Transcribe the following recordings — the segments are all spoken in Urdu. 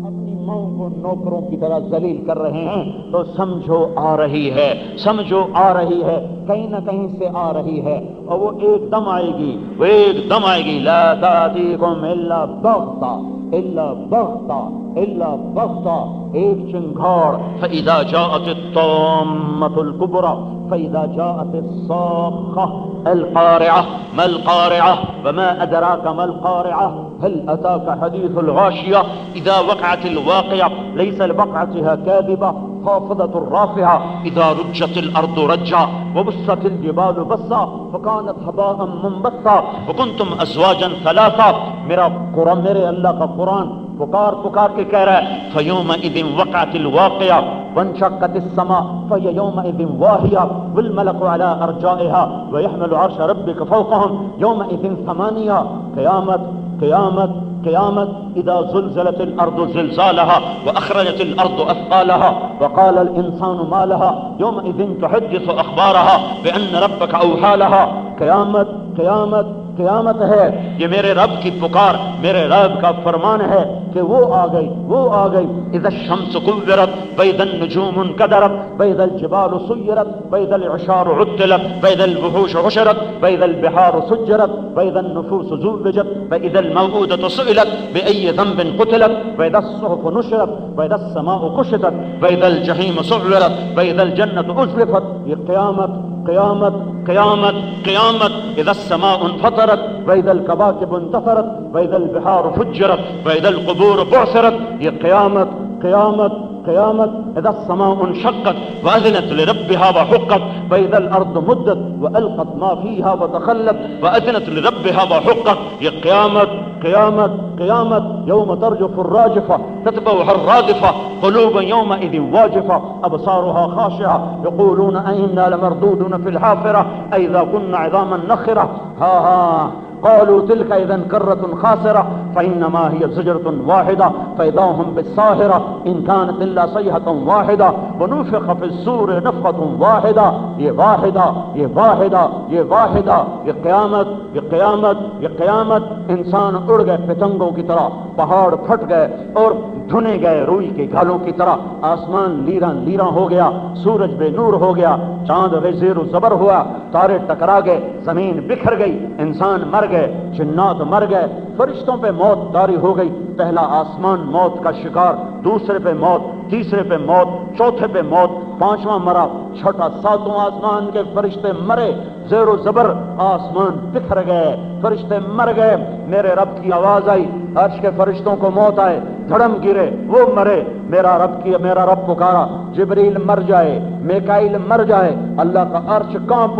اپنی ماں کو نوکروں کی طرح ذلیل کر رہے ہیں تو سمجھو آ رہی ہے، سمجھو آ رہی ہے، کہیں نہ کہیں سے آ رہی ہے، اور وہ ایک دم آئے گی، وہ ایک دم آئے گی۔ لا تأتیکم الا بغتہ الا بغتہ الا بغتہ، ایک چنگھاڑ۔ فإذا جاءت الطامة الكبرى فإذا جاءت الصاخة القارعة ما القارعة وما أدراك ما القارعة هل أتاك حديث الغاشية إذا وقعت الواقعة ليس لوقعتها كاذبة خافضة رافعة إذا رجت الأرض رجا وبست الجبال بسا فكانت هباء منبثا وكنتم أزواجا ثلاثا۔ میرا قرآن، میرے اللہ کا قرآن پکار پکار کے کہہ رہا ہے فَيَوْمَئِذٍ وَقَعَتِ الْوَاقِعَةُ وَانشَقَّتِ السَّمَاءُ فَهِيَ يَوْمَئِذٍ وَاهِيَةٌ وَالْمَلَكُ عَلَى أَرْجَائِهَا وَيَحْمِلُ عَرْشَ رَبِّكَ فَوْقَهُمْ يَوْمَئِذٍ ثَمَانِيَةٌ۔ قیامت قیامت قیامت اذا زلزلت الارض زلزالها واخرجت الارض اثقالها وقال الانسان ما لها يومئذ تحدث اخبارها بان ربك اوحى لها۔ قیامت قیامت قیامت ہے، یہ میرے رب کی پکار، میرے رب کا فرمان ہے کہ وہ آ گئی، وہ آ گئی۔ اذا الشمس كورت واذا النجوم انكدرت واذا الجبال سيرت واذا العشار عطلت واذا الوحوش حشرت واذا البحار سجرت واذا النفوس زوجت واذا الموءودة سئلت بأي ذنب قتلت واذا الصحف نشرت واذا السماء كشطت واذا الجحيم سعرت واذا الجنة أزلفت۔ یہ قیامت قیامت قیامت قیامت۔ اذا السماء انفطرت واذا الكواكب انتثرت واذا البحار فجرت واذا القبور بعثرت۔ یہ قیامت قیامت قیامت۔ اذا السماء انشقت واذنت لربها وحقت واذا الارض مدت والقت ما فيها وتخلت واذنت لربها وحقت۔ یہ قیامت قیامت قیامت۔ يوم ترجف الراجفة تتبعها الرادفة قلوب يومئذ واجفة أبصارها خاشعة يقولون أئنا لمردودون في الحافرة أئذا كنا عظاما نخرة ها قالوا تلك إذا كرة خاسرة فإنما هي زجرة واحدة فإذا هم بالساهرة إن كانت إلا صيحة واحدة ونفخ في الصور نفخة واحدة۔ یہ واحدہ یہ واحدہ یہ واحدہ۔ یہ قیامت یہ قیامت یہ قیامت۔ انسان اڑ گئے پتنگوں کی طرح، پہاڑ پھٹ گئے اور دھنے گئے روئی کے گھالوں کی طرح، آسمان لیراں لیراں ہو گیا، سورج بے نور ہو گیا، چاند بے زیر و زبر ہوا، تارے ٹکرا گئے، زمین بکھر گئی، انسان مر گئے، جنات مر گئے، فرشتوں پہ موت طاری ہو گئی۔ پہلا آسمان موت کا شکار، دوسرے پہ موت، تیسرے پہ موت، چوتھے پہ موت، پانچواں مرا، چھٹا، ساتواں آسمان کے فرشتے مرے، زیر و زبر، آسمان بکھر گئے، فرشتے مر گئے۔ میرے رب کی آواز آئی، عرش کے فرشتوں کو موت آئے، دھڑم گرے، وہ مرے۔ میرا رب پکارا، جبریل مر جائے، میکائیل مر جائے، اللہ کا عرش کانپ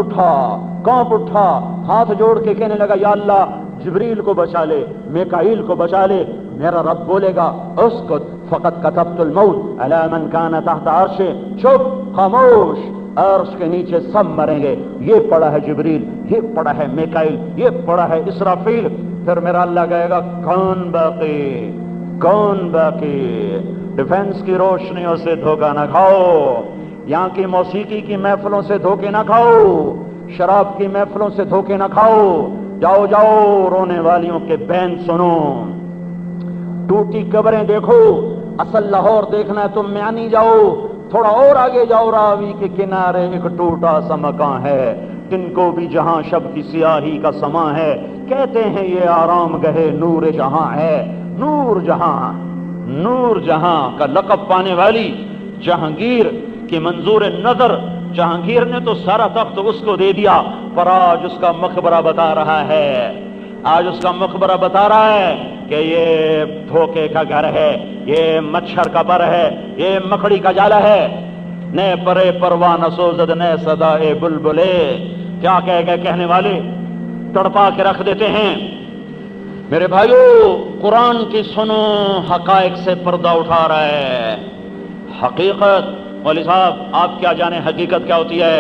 اٹھا، ہاتھ جوڑ کے کہنے لگا یا اللہ جبریل کو بچا لے، میکائیل کو بچا لے۔ میرا رب بولے گا اسکت فقط كتبت الموت على من كان تحت عرشه۔ چپ، خاموش، عرش کے نیچے سب مریں گے۔ یہ پڑا ہے جبریل، یہ پڑا ہے میکائیل، یہ پڑا ہے اسرافیل۔ پھر میرا اللہ کہے گا کون باقی؟ ڈیفنس کی روشنیوں سے دھوکہ نہ کھاؤ، یہاں کی موسیقی کی محفلوں سے دھوکے نہ کھاؤ، شراب کی محفلوں سے دھوکے نہ کھاؤ۔ جاؤ رونے والیوں کے بین سنو، ٹوٹی قبریں دیکھو، اصل لاہور دیکھنا ہے تم میانی جاؤ، تھوڑا اور آگے جاؤ، راوی کے کنارے ایک ٹوٹا سا مکان ہے، جن کو بھی جہاں شب کی سیاہی کا سماں ہے، کہتے ہیں یہ آرام گہے نور جہاں ہے۔ نور جہاں کا لقب پانے والی جہانگیر کی منظور نظر، جہانگیر نے تو سارا تخت اس کو دے دیا، پر آج اس کا مقبرہ بتا رہا ہے، کہ یہ دھوکے کا گھر ہے، یہ مچھر کا بر ہے، یہ مکڑی کا جالا ہے۔ نئے پرے پروانہ سوزد نئے صدائے بلبلے، کیا کہہ گئے کہنے والے، تڑپا کے رکھ دیتے ہیں۔ میرے بھائیو، قرآن کی سنو، حقائق سے پردہ اٹھا رہا ہے۔ حقیقت، مولوی صاحب آپ کیا جانیں حقیقت کیا ہوتی ہے؟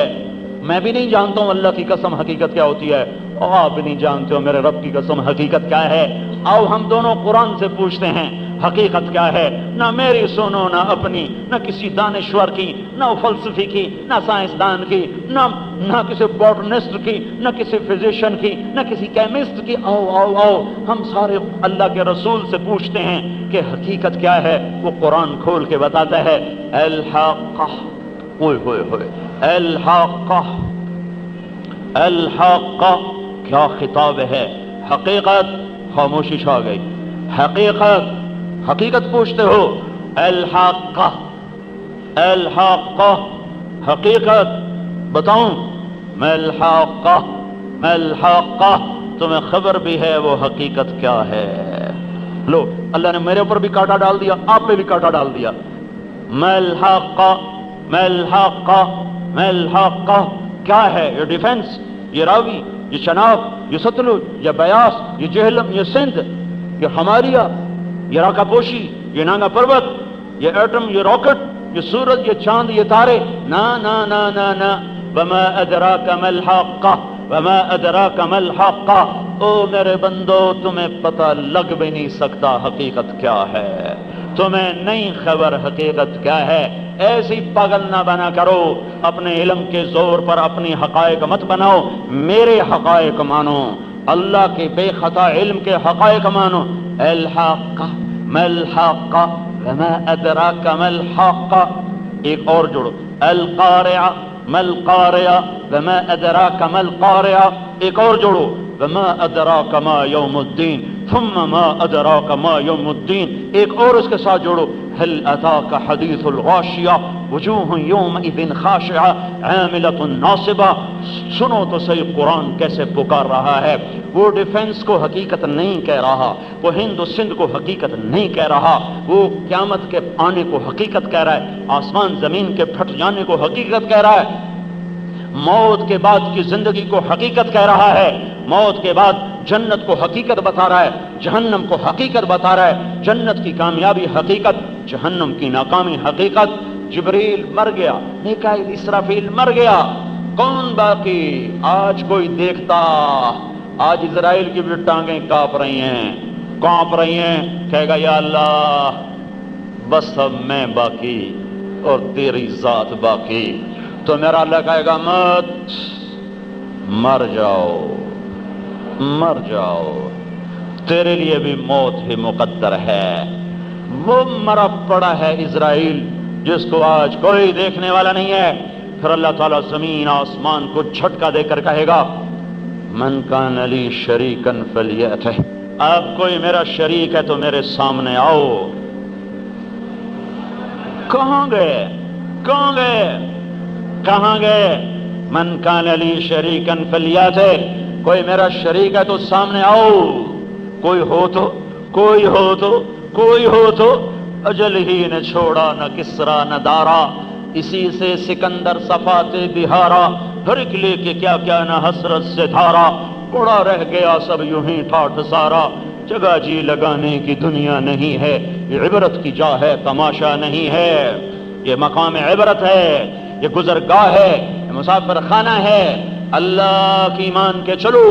میں بھی نہیں جانتا ہوں، اللہ کی قسم حقیقت کیا ہوتی ہے، اور آپ بھی نہیں جانتے ہو، میرے رب کی قسم حقیقت کیا ہے۔ آؤ ہم دونوں قرآن سے پوچھتے ہیں حقیقت کیا ہے، نہ میری سنو نہ اپنی، نہ کسی دانشور کی، نہ فلسفی کی، نہ سائنسدان کی، نہ کسی بوٹنسٹ کی، نہ کسی فزیشین کی، نہ کسی کیمسٹ کی۔ آؤ آؤ آؤ، ہم سارے اللہ کے رسول سے پوچھتے ہیں کہ حقیقت کیا ہے۔ وہ قرآن کھول کے بتاتا ہے الحاقہ، اوئے ہوئے ہوئے، الحاقہ، الحاقہ کیا خطاب ہے۔ حقیقت، خاموشی چھا گئی۔ حقیقت پوچھتے ہو، الحاقہ، الحاقہ، حقیقت بتاؤں، میں الحاقہ، میں الحاقہ، تمہیں خبر بھی ہے وہ حقیقت کیا ہے۔ لو، اللہ نے میرے اوپر بھی کانٹا ڈال دیا، آپ پہ بھی کانٹا ڈال دیا۔ میں الحاقہ، میں الحاقہ، میں الحاقہ کیا ہے؟ یہ ڈیفنس، یہ راوی، یہ چناب، یہ ستلج، یہ بیاس، یہ جہلم، یہ سندھ، یہ ہمالیہ، یہ راکا پوشی، یہ نانگا پروت، یہ ایٹم، یہ راکٹ، یہ سورج، یہ چاند، یہ تارے، نا نا نا نا نا۔ وما ادراک ما الحاقہ، وما ادراک ما الحاقہ، او میرے بندو تمہیں پتہ لگ بھی نہیں سکتا حقیقت کیا ہے، تمہیں نہیں خبر حقیقت کیا ہے۔ ایسی پاگل نہ بنا کرو، اپنے علم کے زور پر اپنی حقائق مت بناؤ، میرے حقائق مانو، اللہ کے بے خطا علم کے حقائق مانو۔ الحاقہ، ما الحاقہ، وما ادراک ما الحاقہ، ایک اور جوڑو، القارعہ، ما القارعہ، وما ادراک ما القارعہ، ایک اور جوڑو، وما ادراک ما یوم الدین، ثم ما ادراک ما یوم الدین، ایک اور اس کے ساتھ جوڑو، هل اتاک حدیث الغاشیہ وجوہ یومئذ خاشعہ عاملۃ ناصبہ۔ سنو تو صحیح قرآن کیسے پکار رہا ہے۔ وہ ڈیفنس کو حقیقت نہیں کہہ رہا، وہ ہند و سندھ کو حقیقت نہیں کہہ رہا، وہ قیامت کے آنے کو حقیقت کہہ رہا ہے، آسمان زمین کے پھٹ جانے کو حقیقت کہہ رہا ہے، موت کے بعد کی زندگی کو حقیقت کہہ رہا ہے، موت کے بعد جنت کو حقیقت بتا رہا ہے، جہنم کو حقیقت بتا رہا ہے، جنت کی کامیابی حقیقت، جہنم کی ناکامی حقیقت۔ جبریل مر گیا، میکائیل اسرافیل مر گیا، کون باقی؟ آج کوئی دیکھتا، آج اسرائیل کی بھی ٹانگیں کانپ رہی ہیں، کہے گا یا اللہ بس اب میں باقی اور تیری ذات باقی۔ تو میرا اللہ کہے گا مت، مر جاؤ، مر جاؤ، تیرے لیے بھی موت ہی مقدر ہے۔ وہ مرا پڑا ہے اسرائیل جس کو آج کوئی دیکھنے والا نہیں ہے۔ پھر اللہ تعالیٰ زمین آسمان کو جھٹکا دے کر کہے گا من کان لی شریکن فلیأتہ، اب کوئی میرا شریک ہے تو میرے سامنے آؤ۔ کہاں گئے؟ کہاں گئے؟ کہاں گئے؟ من کان لی شریکن فلیأتہ، کوئی میرا شریک ہے تو سامنے آؤ۔ کوئی ہو تو، کوئی ہو تو، کوئی ہو تو۔ اجل ہی نے چھوڑا نہ کسرا نہ دارا، اسی سے سکندر صفات بہارا، ہر ایک لے کے کیا کیا نہ حسرت سے دھارا، پڑا رہ گیا سب یوں ہی ٹھاٹھ سارا۔ جگہ جی لگانے کی دنیا نہیں ہے، یہ عبرت کی جا ہے تماشا نہیں ہے، یہ مقام عبرت ہے، یہ گزرگاہ ہے، یہ مسافر خانہ ہے۔ اللہ کی مان کے چلو،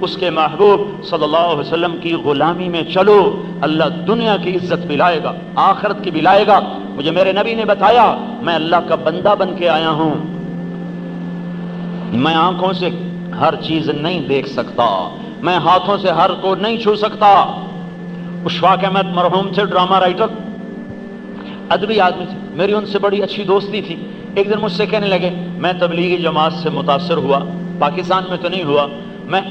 اس کے محبوب صلی اللہ علیہ وسلم کی غلامی میں چلو، اللہ دنیا کی عزت بھی لائے گا، آخرت کی بھی لائے گا۔ مجھے میرے نبی نے بتایا میں اللہ کا بندہ بن کے آیا ہوں، میں آنکھوں سے ہر چیز نہیں دیکھ سکتا، میں ہاتھوں سے ہر کو نہیں چھو سکتا۔ اشفاق احمد مرحوم تھے، ڈرامہ رائٹر، ادبی آدمی تھے، میری ان سے بڑی اچھی دوستی تھی۔ ایک دن مجھ سے کہنے لگے میں تبلیغی جماعت سے متاثر ہوا، پاکستان میں تو نہیں ہوا، میں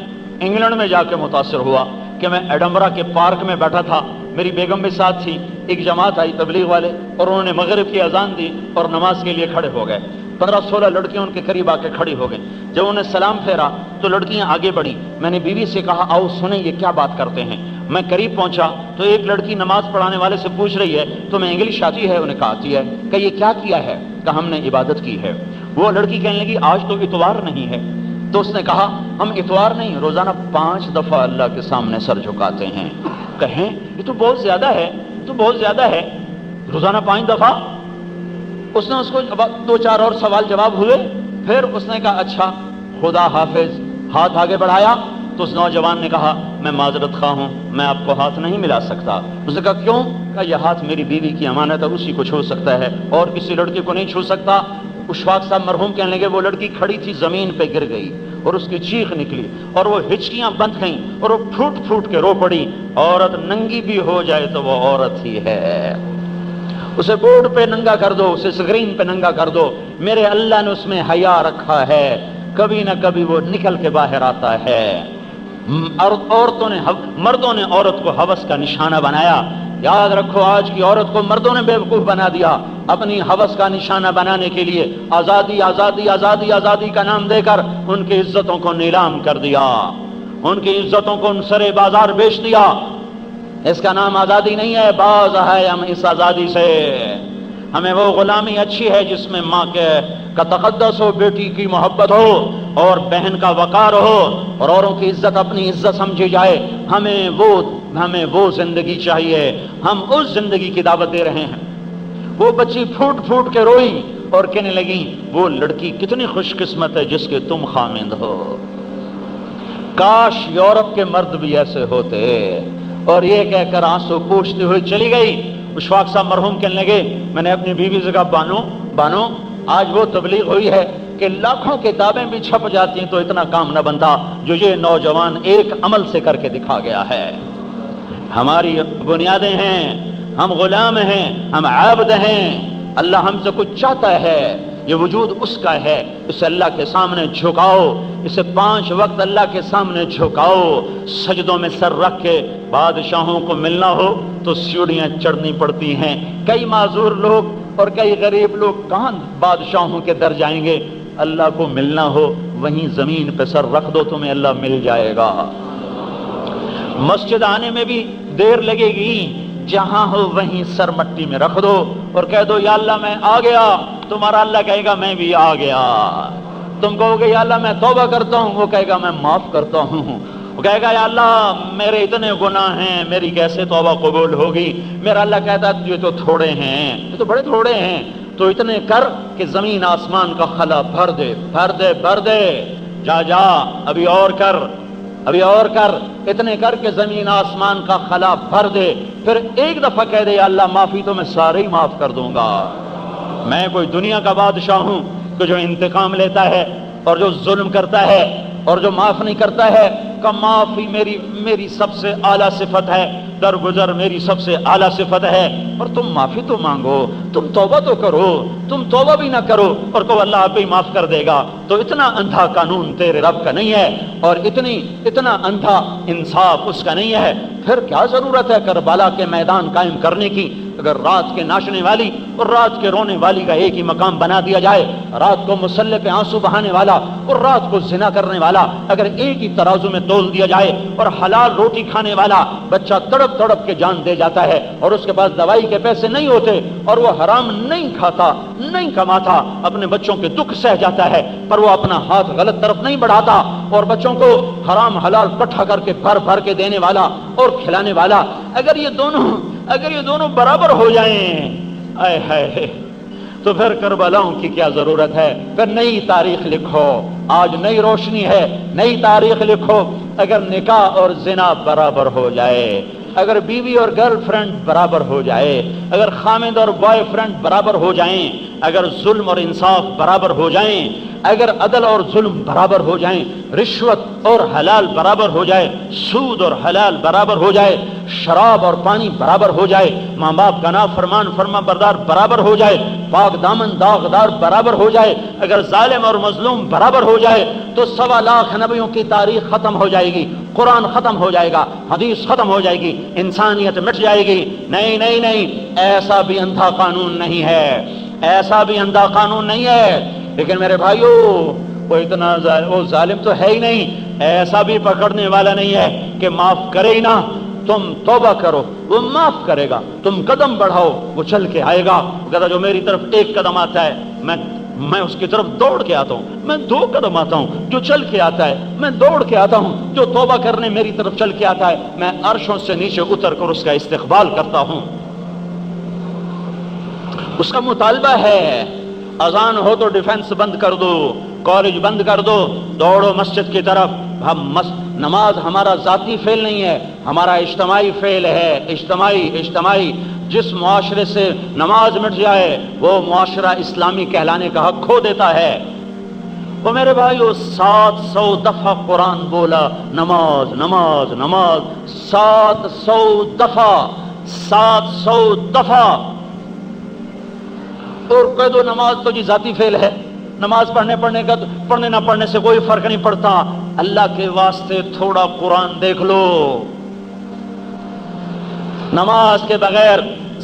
انگلینڈ میں جا کے متاثر ہوا کہ میں ایڈنبرا کے پارک میں بیٹھا تھا، میری بیگم بھی ساتھ تھی، ایک جماعت آئی تبلیغ والے اور انہوں نے مغرب کی اذان دی اور نماز کے لیے کھڑے ہو گئے۔ 15-16 لڑکیاں ان کے قریب آ کے کھڑی ہو گئیں۔ جب انہوں نے سلام پھیرا تو لڑکیاں آگے بڑھی، میں نے بیوی سے کہا آؤ سنیں یہ کیا بات کرتے ہیں۔ میں قریب پہنچا تو ایک لڑکی نماز پڑھانے والے سے پوچھ رہی ہے تمہیں انگلش آتی ہے؟ انہیں کہا آتی ہے۔ کہ یہ کیا کیا ہے؟ کہ ہم نے عبادت کی ہے۔ وہ لڑکی کہنے لگی آج تو اتوار نہیں ہے۔ تو اس نے کہا ہم اتوار نہیں روزانہ 5 دفعہ اللہ کے سامنے سر جھکاتے ہیں۔ کہیں یہ تو بہت زیادہ ہے، تو بہت زیادہ ہے، روزانہ 5 دفعہ؟ اس نے اس کو 2-4 اور سوال جواب ہوئے، پھر اس نے کہا اچھا خدا حافظ، ہاتھ آگے بڑھایا تو اس نوجوان نے کہا میں معذرت خواہ ہوں، میں آپ کو ہاتھ نہیں ملا سکتا۔ اس نے کہا کیوں؟ کہا یہ ہاتھ میری بیوی کی امانت ہے، اسی کو چھو سکتا ہے اور کسی لڑکی کو نہیں چھو سکتا۔ اشفاق صاحب مرحوم کہنے لگے وہ لڑکی کھڑی تھی زمین پہ گر گئی اور اس کی چیخ نکلی اور وہ ہچکیاں بند گئیں اور وہ پھوٹ پھوٹ کے رو پڑی۔ عورت ننگی بھی ہو جائے تو وہ عورت ہی ہے، اسے بورڈ پہ ننگا کر دو، اسے اسکرین پہ ننگا کر دو، میرے اللہ نے اس میں حیا رکھا ہے، کبھی نہ کبھی وہ نکل کے باہر آتا ہے۔ مردوں نے عورت کو ہوس کا نشانہ بنایا۔ یاد رکھو آج کی عورت کو مردوں نے بیوقوف بنا دیا، اپنی ہوس کا نشانہ بنانے کے لیے آزادی آزادی آزادی آزادی کا نام دے کر ان کی عزتوں کو نیلام کر دیا، ان کی عزتوں کو سرے بازار بیچ دیا۔ اس کا نام آزادی نہیں ہے، باز ہے ہم اس آزادی سے۔ ہمیں وہ غلامی اچھی ہے جس میں ماں کا تقدس ہو، بیٹی کی محبت ہو اور بہن کا وقار ہو اور اوروں کی عزت اپنی عزت سمجھی جائے۔ ہمیں وہ زندگی چاہیے، ہم اس زندگی کی دعوت دے رہے ہیں۔ وہ بچی پھوٹ پھوٹ کے روئی اور کہنے لگی وہ لڑکی کتنی خوش قسمت ہے جس کے تم خامند ہو، کاش یورپ کے مرد بھی ایسے ہوتے۔ اور یہ کہہ کر آنسو پوچھتے ہوئے چلی گئی۔ اشفاق صاحب مرحوم کہنے لگے میں نے اپنی بیوی سے کہا بانو آج وہ تبلیغ ہوئی ہے کہ لاکھوں کتابیں بھی چھپ جاتی ہیں تو اتنا کام نہ بنتا جو یہ نوجوان ایک عمل سے کر کے دکھا گیا ہے۔ ہماری بنیادیں ہیں، ہم غلام ہیں، ہم عابد ہیں، اللہ ہم سے کچھ چاہتا ہے، یہ وجود اس کا ہے، اسے اللہ کے سامنے جھکاؤ، اسے 5 وقت اللہ کے سامنے جھکاؤ، سجدوں میں سر رکھ کے۔ بادشاہوں کو ملنا ہو تو سیڑھیاں چڑھنی پڑتی ہیں، کئی معذور لوگ اور کئی غریب لوگ کہاں بادشاہوں کے در جائیں گے؟ اللہ کو ملنا ہو وہیں زمین پہ سر رکھ دو، تمہیں اللہ مل جائے گا۔ مسجد آنے میں بھی دیر لگے گی، جہاں ہو وہیں سر مٹی میں رکھ دو اور کہہ دو یا اللہ میں آ گیا، تمہارا اللہ کہے گا میں بھی آ گیا۔ تم کہو گے یا اللہ میں توبہ کرتا ہوں، وہ کہے گا میں معاف کرتا ہوں۔ وہ کہے گا یا اللہ میرے اتنے گناہ ہیں، میری کیسے توبہ قبول ہوگی؟ میرا اللہ کہتا ہے یہ تو تھوڑے ہیں، یہ تو بڑے تھوڑے ہیں، تو اتنے کر کہ زمین آسمان کا خلا بھر دے بھر دے بھر دے، جا ابھی اور کر، ابھی اور کر، اتنے کر کے زمین آسمان کا خلا بھر دے۔ پھر ایک دفعہ کہہ دے یا اللہ معافی تو میں سارے ہی معاف کر دوں گا۔ میں کوئی دنیا کا بادشاہ ہوں کہ جو انتقام لیتا ہے اور جو ظلم کرتا ہے اور جو معاف نہیں کرتا ہے؟ کہ معافی میری سب سے اعلیٰ صفت ہے، درگزر میری سب سے اعلیٰ صفت ہے، اور تم معافی تو مانگو، تم توبہ تو کرو، تم توبہ بھی نہ کرو اور کہو اللہ آپ ہی معاف کر دے گا۔ تو اتنا اندھا قانون تیرے رب کا نہیں ہے اور اتنا اندھا انصاف اس کا نہیں ہے۔ پھر کیا ضرورت ہے کربلا کے میدان قائم کرنے کی؟ اگر رات کے ناچنے والی اور رات کے رونے والی کا ایک ہی مقام بنا دیا جائے، رات کو مسلح پہ آنسو بہانے والا اور رات کو زنا کرنے والا اگر ایک ہی ترازو میں تول دیا جائے، اور حلال روٹی کھانے والا بچہ تڑپ تڑپ کے جان دے جاتا ہے اور اس کے پاس دوائی کے پیسے نہیں ہوتے اور وہ حرام نہیں کھاتا نہیں کماتا، اپنے بچوں کے دکھ سہ جاتا ہے پر وہ اپنا ہاتھ غلط طرف نہیں بڑھاتا، اور بچوں کو حرام حلال اکٹھا کر کے بھر بھر کے دینے والا اور کھلانے والا، اگر یہ دونوں برابر ہو جائیں، آئے ہائے، تو پھر کربلاؤں کی کیا ضرورت ہے؟ پھر نئی تاریخ لکھو، آج نئی روشنی ہے، نئی تاریخ لکھو۔ اگر نکاح اور زنا برابر ہو جائے، اگر بیوی اور گرل فرینڈ برابر ہو جائے، اگر خامد اور بوائے فرینڈ برابر ہو جائیں، اگر ظلم اور انصاف برابر ہو جائیں، اگر عدل اور ظلم برابر ہو جائیں، رشوت اور حلال برابر ہو جائے، سود اور حلال برابر ہو جائے، شراب اور پانی برابر ہو جائے، ماں باپ کا نافرمان فرما بردار برابر ہو جائے، پاک دامن داغدار برابر ہو جائے، اگر ظالم اور مظلوم برابر ہو جائے، تو 1.25 لاکھ نبیوں کی تاریخ ختم ہو جائے گی، قرآن ختم ہو جائے گا، حدیث ختم ہو جائے گی، انسانیت مٹ جائے گی۔ نہیں نہیں نہیں، ایسا بھی اندھا قانون نہیں ہے، ایسا بھی اندھا قانون نہیں ہے۔ لیکن میرے بھائیو، وہ ظالم تو ہے ہی نہیں، ایسا بھی پکڑنے والا نہیں ہے کہ معاف کرے ہی نہ۔ تم توبہ کرو وہ معاف کرے گا، تم قدم بڑھاؤ وہ چل کے آئے گا۔ وہ کہتا جو میری طرف 1 قدم آتا ہے میں اس کی طرف دوڑ کے آتا ہوں، میں 2 قدم آتا ہوں، جو چل کے آتا ہے میں دوڑ کے آتا ہوں، جو توبہ کرنے میری طرف چل کے آتا ہے میں عرشوں سے نیچے اتر کر اس کا استقبال کرتا ہوں۔ اس کا مطالبہ ہے اذان ہو تو ڈیفنس بند کر دو، کالج بند کر دو، دوڑو مسجد کی طرف۔ ہم نماز ہمارا ذاتی فعل نہیں ہے، ہمارا اجتماعی فعل ہے، اجتماعی جس معاشرے سے نماز مٹ جائے وہ معاشرہ اسلامی کہلانے کا حق کھو دیتا ہے۔ وہ میرے بھائیو 700 دفعہ قرآن بولا نماز نماز نماز، 700 دفعہ، اور کہہ دو نماز تو جی ذاتی فعل ہے، نماز پڑھنے نہ پڑھنے سے کوئی فرق نہیں پڑتا۔ اللہ کے واسطے تھوڑا قرآن دیکھ لو۔ نماز کے بغیر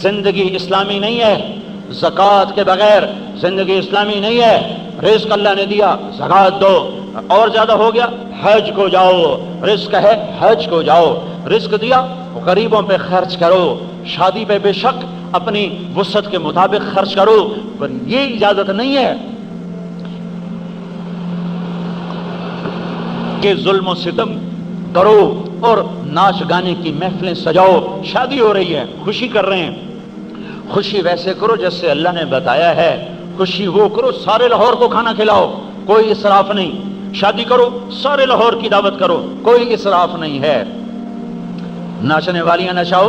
زندگی اسلامی نہیں ہے، زکوٰۃ کے بغیر زندگی اسلامی نہیں ہے۔ رزق اللہ نے دیا، زکوٰۃ دو، اور زیادہ ہو گیا حج کو جاؤ، رزق ہے حج کو جاؤ، رزق دیا غریبوں پہ خرچ کرو، شادی پہ بے شک اپنی وسعت کے مطابق خرچ کرو، پر یہ اجازت نہیں ہے کہ ظلم و ستم کرو اور ناچ گانے کی محفلیں سجاؤ۔ شادی ہو رہی ہے، خوشی کر رہے ہیں، خوشی ویسے کرو جیسے اللہ نے بتایا ہے، خوشی وہ کرو سارے لاہور کو کھانا کھلاؤ، کوئی اسراف نہیں، شادی کرو سارے لاہور کی دعوت کرو، کوئی اسراف نہیں ہے۔ ناچنے والیاں نچاؤ،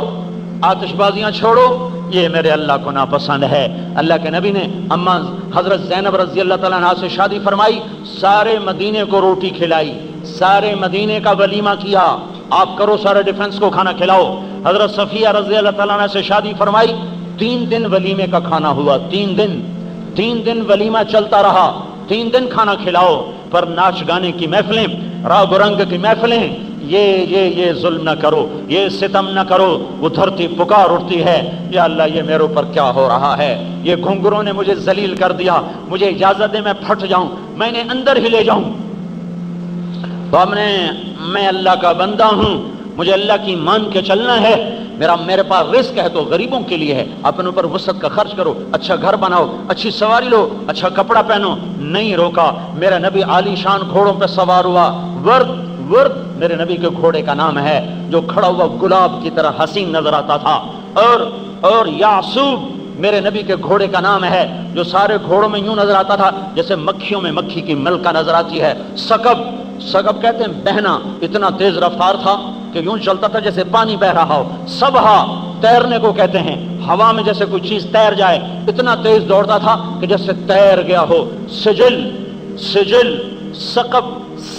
آتش بازیاں چھوڑو، یہ میرے اللہ کو ناپسند ہے۔ اللہ کے نبی نے اما حضرت زینب رضی اللہ تعالیٰ عنہا سے شادی فرمائی، سارے مدینے کو روٹی کھلائی، سارے مدینے کا ولیمہ کیا، آپ کرو سارے ڈیفنس کو کھانا کھلاؤ۔ حضرت صفیہ رضی اللہ تعالیٰ عنہ سے شادی فرمائی، 3 دن ولیمے کا کھانا ہوا، 3 دن ولیمہ چلتا رہا، 3 دن کھانا کھلاؤ، پر ناچ گانے کی محفلیں، رنگ رنگ کی محفلیں، یہ ظلم نہ کرو، یہ ستم نہ کرو۔ وہ دھرتی پکار اٹھتی ہے، یا اللہ یہ میرے اوپر کیا ہو رہا ہے، یہ گھنگروں نے مجھے ذلیل کر دیا، مجھے اجازت دے میں پھٹ جاؤں، میں نے اندر ہی لے جاؤں۔ تو میں اللہ کا بندہ ہوں، مجھے اللہ کی مان کے چلنا ہے، میرے پاس رزق ہے تو غریبوں کے لیے ہے، اپنے اوپر وسعت کا خرچ کرو، اچھا گھر بناؤ، اچھی سواری لو، اچھا کپڑا پہنو، نہیں روکا۔ میرا نبی عالی شان گھوڑوں پہ سوار ہوا، ورد میرے نبی کے گھوڑے کا نام ہے، جو کھڑا ہوا گلاب کی طرح حسین نظر آتا تھا، اور یعصوب میرے نبی کے گھوڑے کا نام ہے، جو سارے گھوڑوں میں یوں نظر آتا تھا جیسے مکھیوں میں مکھی کی ملکہ نظر آتی ہے۔ سقب کہتے ہیں بہنا، اتنا تیز رفتار تھا کہ یوں چلتا تھا جیسے پانی بہ رہا ہو۔ سبحہ تیرنے کو کہتے ہیں، ہوا میں جیسے کوئی چیز تیر جائے، اتنا تیز دوڑتا تھا کہ جیسے تیر گیا ہو۔ سجل، سقب،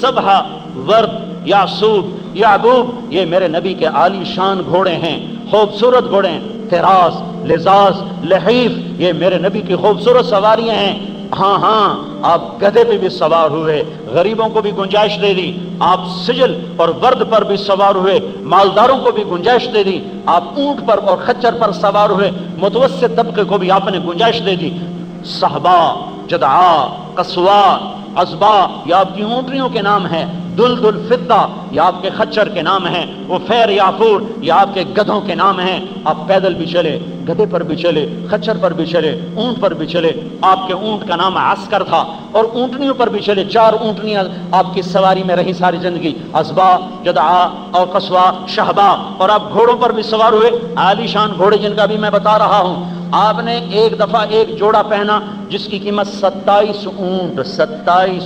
سبحہ، ورد، یعصوب، یعقوب، یہ میرے نبی کے عالی شان گھوڑے ہیں، خوبصورت گھوڑے ہیں۔ تراس، لزاز، لحیف، یہ میرے نبی کی خوبصورت سواریاں ہیں۔ ہاں آپ گدھے پہ بھی سوار ہوئے، غریبوں کو بھی گنجائش دے دی، آپ سجل اور ورد پر بھی سوار ہوئے، مالداروں کو بھی گنجائش دے دی، آپ اونٹ پر اور خچر پر سوار ہوئے، متوسط طبقے کو بھی آپ نے گنجائش دے دی۔ صحبا، جدعا، قصوا، عزبا، یہ آپ کی اونٹنیوں کے نام ہیں۔ دلدل، فضہ، یہ آپ کے خچر کے نام ہیں۔ وہ فیر، یافور، یہ آپ کے گدھوں کے نام ہیں۔ آپ پیدل بھی چلے، گدھے پر بھی چلے، خچر پر بھی چلے، اونٹ پر بھی چلے۔ آپ کے اونٹ کا نام عسکر تھا، اور اونٹنیوں پر بھی چلے، 4 اونٹنیاں آپ کی سواری میں رہی ساری زندگی، عزبا، جدعا اور قصوا، شہبا، اور آپ گھوڑوں پر بھی سوار ہوئے، عالی شان گھوڑے جن کا بھی میں بتا رہا ہوں۔ آپ نے ایک دفعہ ایک جوڑا پہنا جس کی قیمت 27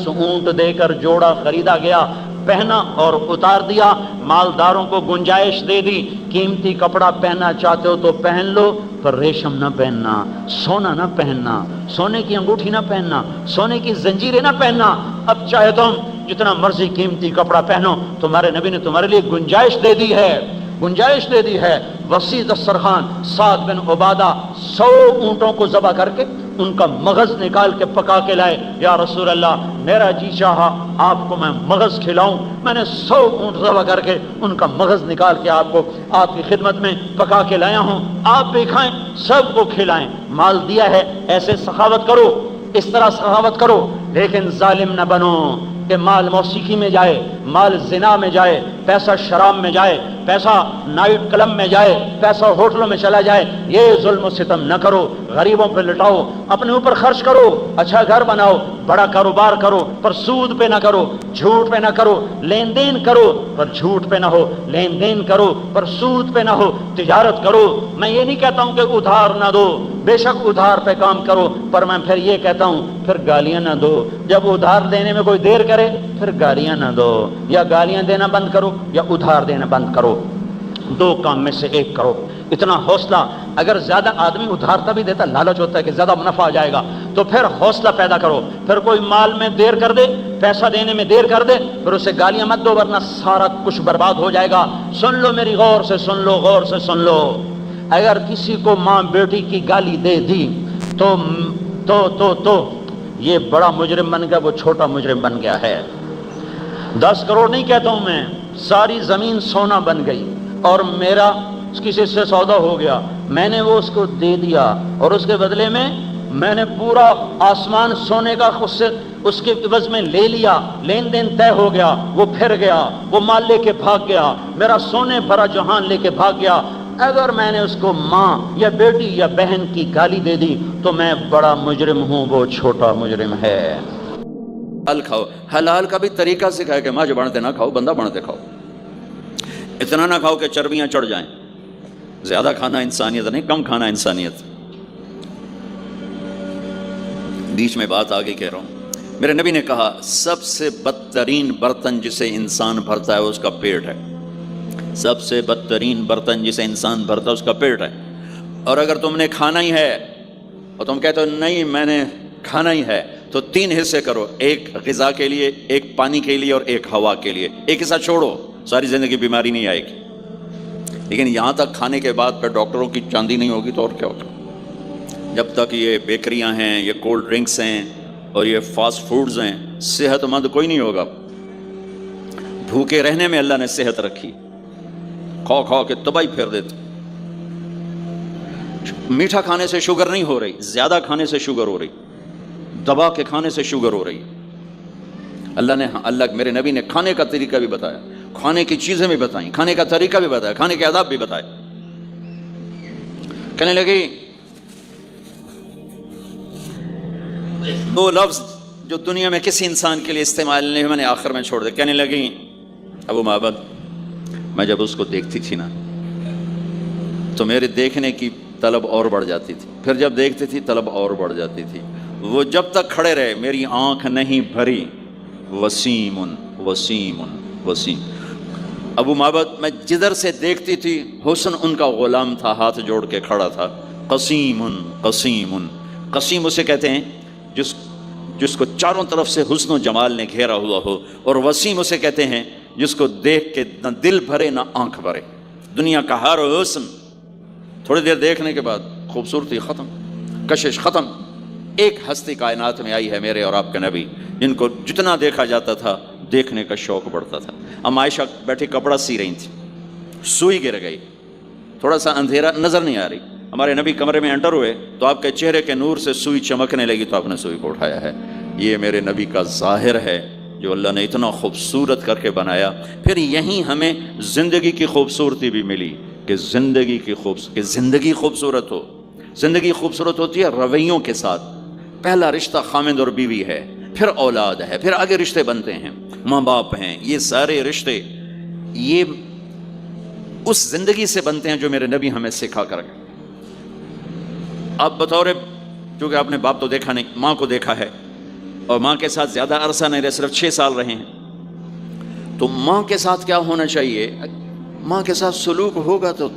اونٹ دے کر جوڑا خریدا گیا، پہنا اور اتار دیا، مالداروں کو گنجائش دے دی، قیمتی کپڑا پہننا چاہتے ہو تو پہن لو، پر ریشم نہ پہننا، سونا نہ پہننا، سونے کی انگوٹھی نہ پہننا، سونے کی زنجیریں نہ پہننا۔ اب چاہے تم جتنا مرضی قیمتی کپڑا پہنو، تمہارے نبی نے تمہارے لیے گنجائش دے دی ہے۔ وسیع دسترخوان، سعد بن عبادہ 100 اونٹوں کو ذبح کر کے ان کا مغز نکال کے پکا کے لائے۔ یا رسول اللہ، میرا جی چاہا آپ کو میں مغز کھلاؤں، میں نے 100 اونٹ ذبح کر کے ان کا مغز نکال کے آپ کو آپ کی خدمت میں پکا کے لایا ہوں، آپ بھی کھائیں، سب کو کھلائیں۔ مال دیا ہے، ایسے سخاوت کرو، اس طرح سخاوت کرو، لیکن ظالم نہ بنو کہ مال موسیقی میں جائے، مال زنا میں جائے، پیسہ شراب میں جائے، پیسہ نائٹ کلب میں جائے، پیسہ ہوٹلوں میں چلا جائے، یہ ظلم و ستم نہ کرو، غریبوں پہ لٹاؤ، اپنے اوپر خرچ کرو، اچھا گھر بناؤ، بڑا کاروبار کرو، پر سود پہ نہ کرو، جھوٹ پہ نہ کرو، لین دین کرو پر جھوٹ پہ نہ ہو، لین دین کرو پر سود پہ نہ ہو، تجارت کرو۔ میں یہ نہیں کہتا ہوں کہ ادھار نہ دو، بے شک ادھار پہ کام کرو، پر میں پھر یہ کہتا ہوں پھر گالیاں نہ دو۔ جب ادھار دینے میں کوئی دیر کرے پھر گالیاں نہ دو، یا گالیاں دینا بند کرو یا ادھار دینا بند کرو، دو کام میں سے ایک کرو۔ اتنا حوصلہ، اگر زیادہ آدمی ادھار تبھی دیتا، لالچ ہوتا ہے کہ زیادہ منافع آ جائے گا، تو پھر حوصلہ پیدا کرو۔ پھر کوئی مال میں دیر کر دے، پیسہ دینے میں دیر کر دے، پھر اسے گالیاں مت دو، ورنہ سارا کچھ برباد ہو جائے گا۔ سن لو میری، غور سے سن لو، غور سے سن لو۔ اگر کسی کو ماں بیٹی کی گالی دے دی تو یہ بڑا مجرم بن گیا، وہ چھوٹا مجرم بن گیا ہے۔ 10 کروڑ نہیں کہتا ہوں میں، ساری زمین سونا بن گئی اور میرا کسی سے سودا ہو گیا، میں نے وہ اس کو دے دیا اور اس کے بدلے میں میں نے پورا آسمان سونے کا اس کے عوض میں لے لیا، لین دین طے ہو گیا، وہ پھر گیا، وہ مال لے کے بھاگ گیا، میرا سونے بھرا جہان لے کے بھاگ گیا۔ اگر میں نے اس کو ماں یا بیٹی یا بہن کی گالی دے دی تو میں بڑا مجرم ہوں، وہ چھوٹا مجرم ہے۔ حلال کھاؤ، حلال کا بھی طریقہ سکھایا کہ ماج بنتے نہ کھاؤ، بندہ بنتے کھاؤ۔ اتنا نہ کھاؤ کہ چربیاں چڑھ جائیں، زیادہ کھانا انسانیت نہیں، کم کھانا انسانیت۔ بیچ میں بات آگے کہہ رہا ہوں، میرے نبی نے کہا سب سے بدترین برتن جسے انسان بھرتا ہے اس کا پیٹ ہے۔ سب سے بدترین برتن جسے انسان بھرتا ہے اس کا پیٹ ہے۔ اور اگر تم نے کھانا ہی ہے اور تم کہتے ہو نہیں میں نے کھانا ہی ہے، تو 3 حصے کرو، ایک غذا کے لیے، ایک پانی کے لیے اور ایک ہوا کے لیے۔ ایک حصہ چھوڑو، ساری زندگی بیماری نہیں آئے گی۔ لیکن یہاں تک کھانے کے بعد پھر ڈاکٹروں کی چاندی نہیں ہوگی تو اور کیا ہوگا؟ جب تک یہ بیکریاں ہیں، یہ کولڈ ڈرنکس ہیں اور یہ فاسٹ فوڈز ہیں، صحت مند کوئی نہیں ہوگا۔ بھوکے رہنے میں اللہ نے صحت رکھی، کھا کھا کے تباہی پھیر دیتے۔ میٹھا کھانے سے شوگر نہیں ہو رہی، زیادہ کھانے سے شوگر ہو رہی، دبا کے کھانے سے شوگر ہو رہی۔ اللہ میرے نبی نے کھانے کا طریقہ بھی بتایا، کھانے کی چیزیں بھی بتائیں، کھانے کا طریقہ بھی بتایا، کھانے کے آداب بھی بتائے۔ کہنے لگی 2 لفظ جو دنیا میں کسی انسان کے لیے استعمال نہیں، میں نے آخر میں چھوڑ دے۔ کہنے لگی ابو معبد، میں جب اس کو دیکھتی تھی نا تو میرے دیکھنے کی طلب اور بڑھ جاتی تھی، پھر جب دیکھتی تھی طلب اور بڑھ جاتی تھی۔ وہ جب تک کھڑے رہے میری آنکھ نہیں بھری۔ وسیم وسیم وسیم۔ ابو معبد، میں جدھر سے دیکھتی تھی حسن ان کا غلام تھا، ہاتھ جوڑ کے کھڑا تھا۔ قسیم قسیم، قسیم اسے کہتے ہیں جس کو چاروں طرف سے حسن و جمال نے گھیرا ہوا ہو، اور وسیم اسے کہتے ہیں جس کو دیکھ کے نہ دل بھرے نہ آنکھ بھرے۔ دنیا کا ہر حسن تھوڑی دیر دیکھنے کے بعد خوبصورتی ختم، کشش ختم۔ ایک ہستی کائنات میں آئی ہے میرے اور آپ کے نبی، جن کو جتنا دیکھا جاتا تھا دیکھنے کا شوق بڑھتا تھا۔ ام عائشہ بیٹھی کپڑا سی رہی تھی، سوئی گر گئی، تھوڑا سا اندھیرا نظر نہیں آ رہی۔ ہمارے نبی کمرے میں انٹر ہوئے تو آپ کے چہرے کے نور سے سوئی چمکنے لگی تو آپ نے سوئی کو اٹھایا ہے۔ یہ میرے نبی کا ظاہر ہے جو اللہ نے اتنا خوبصورت کر کے بنایا۔ پھر یہیں ہمیں زندگی کی خوبصورتی بھی ملی کہ زندگی خوبصورت ہو۔ زندگی خوبصورت ہوتی ہے رویوں کے ساتھ۔ پہلا رشتہ خامند اور بیوی ہے، پھر اولاد ہے، پھر آگے رشتے بنتے ہیں، ماں باپ ہیں، یہ سارے رشتے یہ اس زندگی سے بنتے ہیں جو میرے نبی ہمیں سکھا کر گئے۔ آپ بطور چونکہ آپ نے باپ تو دیکھا نہیں، ماں کو دیکھا ہے، اور ماں کے ساتھ زیادہ عرصہ نہیں رہے، صرف 6 سال رہے ہیں، تو ماں کے ساتھ کیا ہونا چاہیے؟ ماں کے ساتھ سلوک ہوگا تو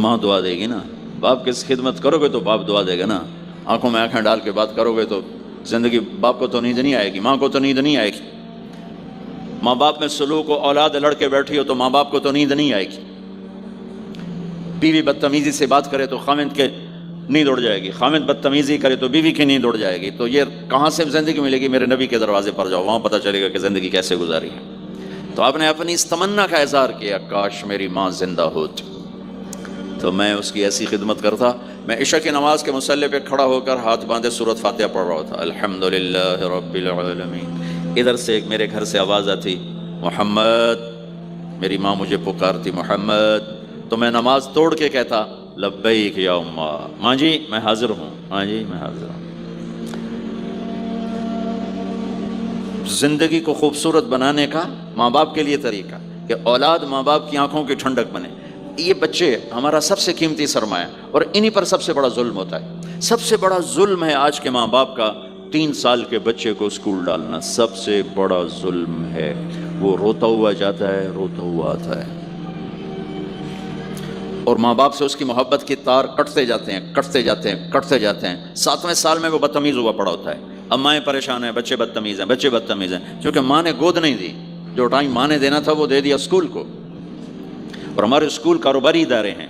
ماں دعا دے گی نا۔ باپ کی خدمت کرو گے تو باپ دعا دے گا نا۔ آنکھوں میں آنکھیں ڈال کے بات کرو گے تو زندگی، باپ کو تو نیند نہیں آئے گی، ماں کو تو نیند نہیں آئے گی۔ ماں باپ میں سلوک و اولاد لڑ کے بیٹھی ہو تو ماں باپ کو تو نیند نہیں آئے گی۔ بیوی بدتمیزی سے بات کرے تو خامند کے نیند اڑ جائے گی، خامند بدتمیزی کرے تو بیوی کی نیند اڑ جائے گی۔ تو یہ کہاں سے زندگی ملے گی؟ میرے نبی کے دروازے پر جاؤ، وہاں پتہ چلے گا کہ زندگی کیسے گزاری ہے۔ تو آپ نے اپنی اس تمنا کا اظہار کیا، کاش میری ماں زندہ ہوتی تو میں اس کی ایسی خدمت کرتا۔ میں عشاء کی نماز کے مصلی پہ کھڑا ہو کر ہاتھ باندھے سورۃ فاتحہ پڑھ رہا تھا، الحمدللہ رب العالمین۔ ادھر سے ایک میرے گھر سے آواز آتی، محمد میری ماں مجھے پکارتی محمد، تو میں نماز توڑ کے کہتا لبیک یا اماں، ماں جی میں حاضر ہوں، ماں جی میں حاضر ہوں۔ زندگی کو خوبصورت بنانے کا ماں باپ کے لیے طریقہ کہ اولاد ماں باپ کی آنکھوں کی ٹھنڈک بنے۔ یہ بچے ہمارا سب سے قیمتی سرمایہ، اور انہی پر سب سے بڑا ظلم ہوتا ہے۔ سب سے بڑا ظلم ہے آج کے ماں باپ کا 3 سال کے بچے کو اسکول ڈالنا، سب سے بڑا ظلم ہے۔ وہ روتا ہوا جاتا ہے، روتا ہوا آتا ہے، اور ماں باپ سے اس کی محبت کی تار کٹتے جاتے ہیں، کٹتے جاتے ہیں، کٹتے جاتے ہیں۔ 7ویں سال میں وہ بدتمیز ہوا پڑا ہوتا ہے۔ اب مائیں پریشان ہیں، بچے بدتمیز ہیں، بچے بدتمیز ہیں، کیونکہ ماں نے گود نہیں دی، جو ٹائم ماں نے دینا تھا وہ دے دیا اسکول کو۔ اور ہمارے اسکول کاروباری ادارے ہیں،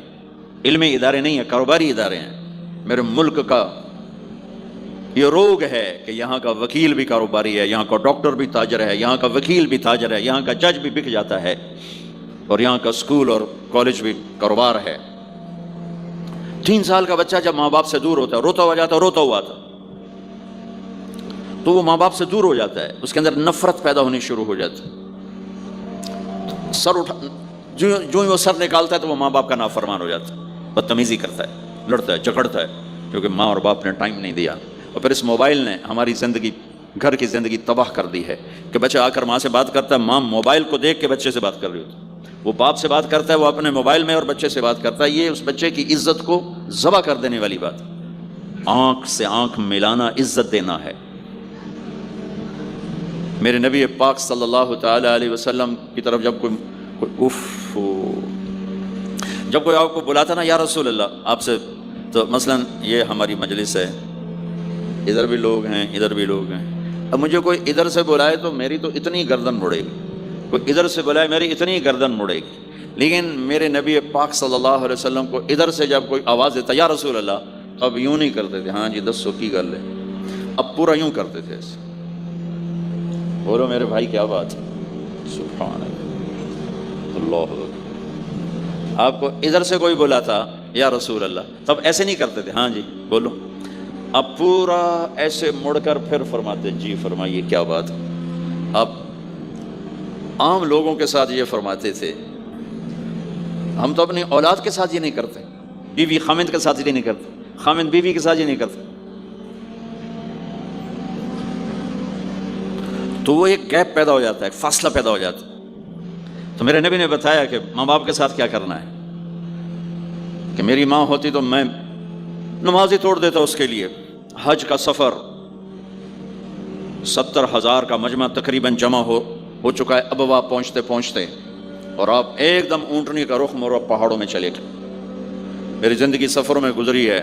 علمی ادارے نہیں ہیں، کاروباری ادارے ہیں۔ میرے ملک کا یہ روگ ہے کہ یہاں کا وکیل بھی کاروباری ہے، یہاں کا ڈاکٹر بھی تاجر ہے، یہاں کا وکیل بھی تاجر ہے، یہاں کا جج بھی بک جاتا ہے، اور یہاں کا اسکول اور کالج بھی کاروبار ہے۔ 3 سال کا بچہ جب ماں باپ سے دور ہوتا ہے، روتا ہوا جاتا ہے، روتا ہوا تھا، تو وہ ماں باپ سے دور ہو جاتا ہے، اس کے اندر نفرت پیدا ہونی شروع ہو جاتی ہے۔ سر اٹھا جو ہی وہ سر نکالتا ہے تو وہ ماں باپ کا نافرمان ہو جاتا ہے، بدتمیزی کرتا ہے، لڑتا ہے، جھگڑتا ہے، کیونکہ ماں اور باپ نے ٹائم نہیں دیا۔ اور پھر اس موبائل نے ہماری زندگی، گھر کی زندگی تباہ کر دی ہے کہ بچہ آ کر ماں سے بات کرتا ہے، ماں موبائل کو دیکھ کے بچے سے بات کر رہی ہوتی ہے، وہ باپ سے بات کرتا ہے، وہ اپنے موبائل میں، اور بچے سے بات کرتا ہے۔ یہ اس بچے کی عزت کو ذبح کر دینے والی بات۔ آنکھ سے آنکھ ملانا عزت دینا ہے۔ میرے نبی پاک صلی اللہ تعالی علیہ وسلم کی طرف جب جب کوئی آپ کو بلاتا نا یا رسول اللہ آپ سے، تو مثلا یہ ہماری مجلس ہے، ادھر بھی لوگ ہیں، ادھر بھی لوگ ہیں، اب مجھے کوئی ادھر سے بلائے تو میری تو اتنی گردن مڑے گی، کوئی ادھر سے بلائے میری اتنی گردن مڑے گی، لیکن میرے نبی پاک صلی اللہ علیہ وسلم کو ادھر سے جب کوئی آواز دیتا یا رسول اللہ، اب یوں نہیں کرتے تھے ہاں جی دسو کی گل ہے، اب پورا یوں کرتے تھے ایسے۔ بولو میرے بھائی کیا بات ہے، سبحان اللہ، اللہ اکبر۔ آپ کو ادھر سے کوئی بلاتا یا رسول اللہ، تب ایسے نہیں کرتے تھے ہاں جی بولو، اب پورا ایسے مڑ کر پھر فرماتے جی فرمائیے کیا بات۔ اب عام لوگوں کے ساتھ یہ فرماتے تھے، ہم تو اپنی اولاد کے ساتھ یہ نہیں کرتے، بیوی خامند کے ساتھ یہ نہیں کرتے، خامند بیوی کے ساتھ یہ نہیں کرتے، تو وہ ایک گیپ پیدا ہو جاتا ہے، ایک فاصلہ پیدا ہو جاتا ہے۔ تو میرے نبی نے بتایا کہ ماں باپ کے ساتھ کیا کرنا ہے، کہ میری ماں ہوتی تو میں نماز ہی توڑ دیتا اس کے لیے۔ حج کا سفر 70,000 کا مجمع تقریباً جمع ہو چکا ہے ابوا پہنچتے پہنچتے، اور آپ ایک دم اونٹنی کا رخ موڑ پہاڑوں میں چلے گئے۔ میری زندگی سفروں میں گزری ہے،